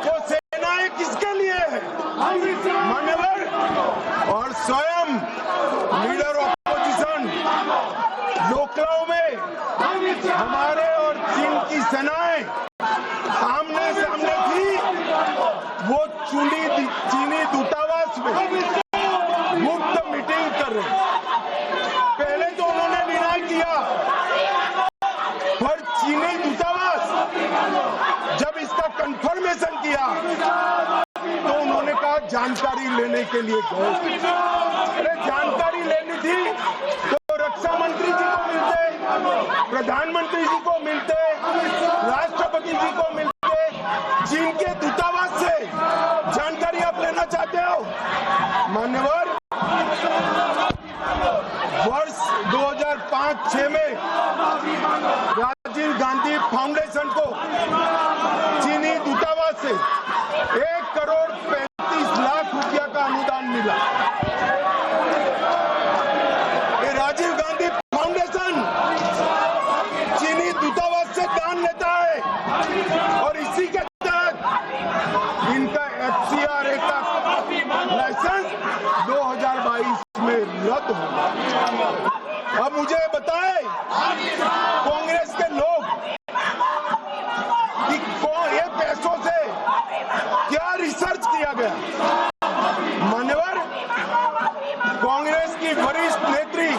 [SPEAKER 1] वो सेनाएं किसके लिए है मान्यवर? और स्वयं लीडर ऑपोजिशन लोकलाव में हमारे और चीन की सेनाएं आमने सामने थी। वो चीनी दूतावास में मुफ्त मीटिंग कर रहे। पहले तो उन्होंने डिनाई किया, पर चीनी दूतावास जब इसका कंफर्मेशन किया तो उन्होंने कहा जानकारी लेने के लिए गए। अरे जानकारी लेनी थी तो रक्षा मंत्री जी को मिलते, प्रधानमंत्री जी को मिलते, राष्ट्रपति जी को मिलते। चीन के दूतावास से जानकारी आप लेना चाहते हो मान्यवर? वर्ष 2005-06 में राजीव गांधी फाउंडेशन को चीनी दूतावास से 1 करोड़ 35 लाख रुपया का अनुदान मिला। ये राजीव गांधी फाउंडेशन चीनी दूतावास से दान लेता है, और इसी के तहत इनका FCRA का लाइसेंस 2022 में रद्द होगा। अब मुझे बताएं कांग्रेस के लोग कि ये पैसों से क्या रिसर्च किया गया? मान्यवर, कांग्रेस की वरिष्ठ नेत्री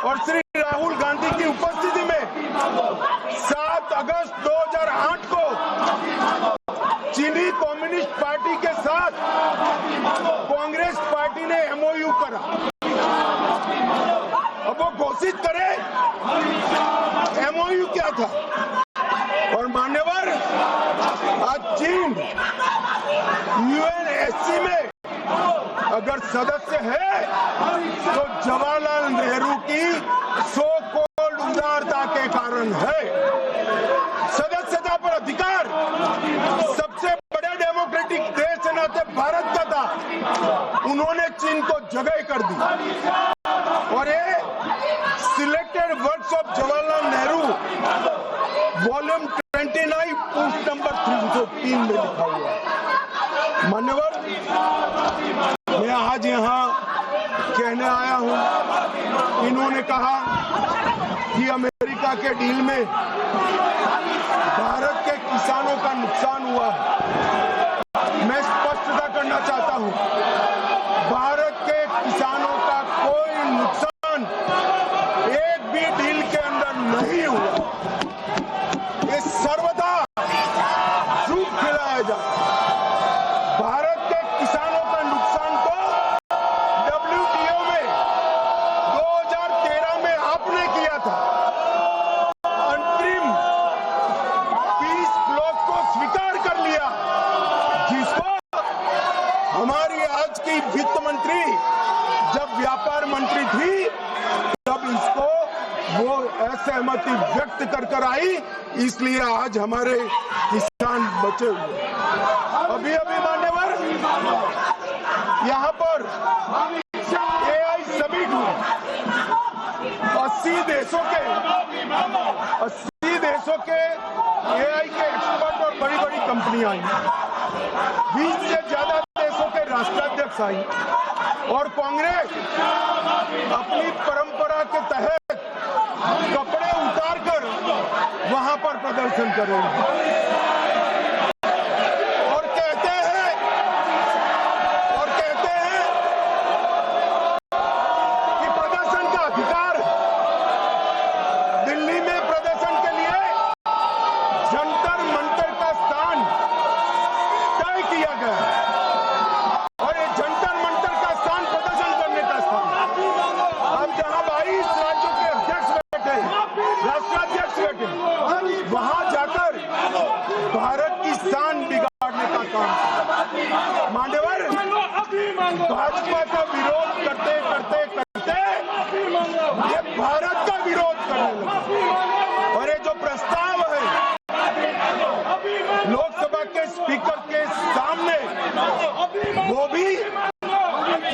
[SPEAKER 1] और श्री राहुल गांधी की उपस्थिति में 7 अगस्त 2008 को चीनी कम्युनिस्ट पार्टी के साथ कांग्रेस पार्टी ने MOU करा। अब वो घोषित करे MOU क्या था। और मान्यवर, आज चीन UNSC में अगर सदस्य है तो जवाहरलाल नेहरू की सो कॉल्ड उदारता के कारण है। सदस्यता पर अधिकार सबसे बड़े डेमोक्रेटिक देश के नाते भारत का था, उन्होंने चीन को जगह कर दी। और ये selected works of Jawaharlal Nehru volume 29 post number 303 में लिखा हुआ है। मान्यवर, मैं आज यहाँ कहने आया हूँ, इन्होंने कहा कि अमेरिका के डील में भारत के किसानों का नुकसान हुआ है। मैं स्पष्टता करना चाहता हूँ, भारत के किसानों का कोई नुकसान एक भी डील के अंदर नहीं हुआ। ये सर्वदा झूठ खिलाया जाता है। भारत के किसानों का नुकसान तो WTO में 2013 में आपने किया था। अंतरिम पीस क्लॉज को स्वीकार कर लिया, जिसको हमारी आज की वित्त मंत्री जब व्यापार मंत्री थी तब इसको वो असहमति व्यक्त कर आई, इसलिए आज हमारे किसान बचे हुए। अभी मान्यवर, यहाँ पर AI समिट हुआ, 80 देशों के AI के एक्सपर्ट और बड़ी बड़ी कंपनियां आई, 20 से ज्यादा देशों के राष्ट्राध्यक्ष आई और कांग्रेस अपनी परंपरा के तहत कपड़े उतारकर वहां पर प्रदर्शन कर रहे हैं और कहते हैं कि प्रदर्शन का अधिकार है। दिल्ली में प्रदर्शन के लिए जंतर मंतर का स्थान तय किया गया और ये जंतर मंतर का स्थान प्रदर्शन करने का स्थान। अब जहां 22 राज्यों के अध्यक्ष बैठे, राष्ट्राध्यक्ष बैठे, वहां जाकर भारत की शान बिगाड़ने का काम। मान्यवर, भाजपा का विरोध करते ये भारत का विरोध करने लगे और ये जो प्रस्ताव है लोकसभा के स्पीकर के सामने, वो भी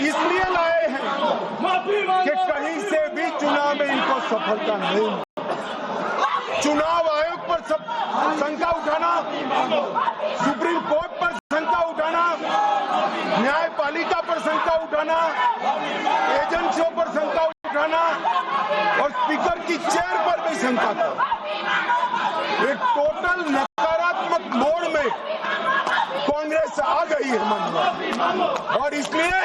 [SPEAKER 1] इसलिए लाए हैं कि कहीं से भी चुनाव में इनको सफलता नहीं। चुनाव आयोग पर सब शंका उठाना, सुप्रीम कोर्ट पर शंका उठाना, न्यायपालिका पर शंका उठाना, एजेंसियों पर शंका उठाना और स्पीकर की चेयर पर भी शंका था। एक टोटल नकारात्मक मोड़ में कांग्रेस आ गई है मन, और इसलिए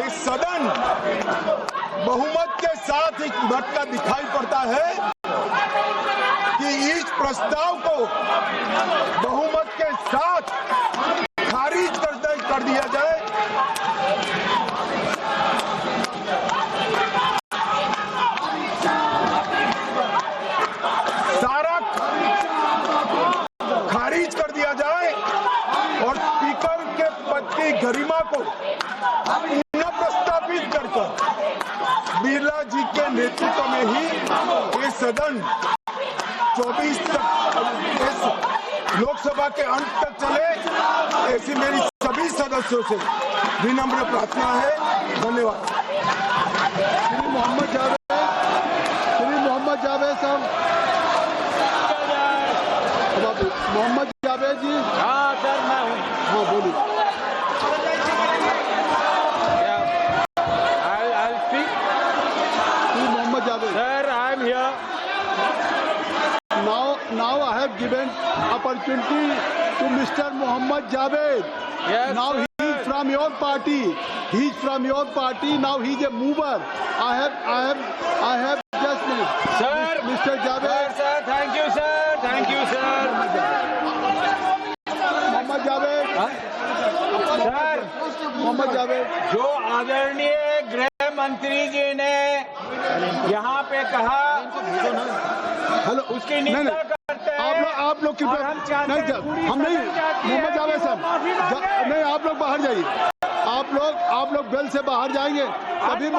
[SPEAKER 1] इस सदन बहुमत के साथ एक झटका दिखाई पड़ता है कि इस प्रस्ताव को बहुमत के साथ खारिज कर दिया जाए। सारा खारिज कर दिया जाए और स्पीकर के पद की गरिमा को पुनः प्रस्तावित कर बिरला जी के नेतृत्व में ही ये सदन 24 तक लोकसभा के अंत तक चले, ऐसी मेरी सभी सदस्यों से विनम्र प्रार्थना है। धन्यवाद।
[SPEAKER 2] श्री मोहम्मद जावेद साहब, मोहम्मद जावेद जी।
[SPEAKER 3] हाँ सर, मैं हूँ।
[SPEAKER 2] हाँ बोलिए।
[SPEAKER 3] I'll speak.
[SPEAKER 2] Shri Mohammad Javed.
[SPEAKER 3] Sir, I am here.
[SPEAKER 2] Now I have given opportunity to Mr. Mohammad Javed.
[SPEAKER 3] Yes,
[SPEAKER 2] now
[SPEAKER 3] sir.
[SPEAKER 2] he is from your party. He is from your party. Now he is a mover. I have just
[SPEAKER 3] Sir.
[SPEAKER 2] Mr. Javed.
[SPEAKER 3] Sir, thank you, sir. Thank you, sir.
[SPEAKER 2] Mohammad Javed.
[SPEAKER 3] Sir,
[SPEAKER 2] Mohammad Javed.
[SPEAKER 3] जो आदरणीय गृह मंत्री जी ने यहाँ पे कहा,
[SPEAKER 2] hello,
[SPEAKER 3] उसकी निंदा करते हैं।
[SPEAKER 2] आप लोग कृपया नहीं, हम नहीं, मोहम्मद जावेद साहब नहीं, आप लोग बाहर जाइए। आप लोग बेल से बाहर जाएंगे तभी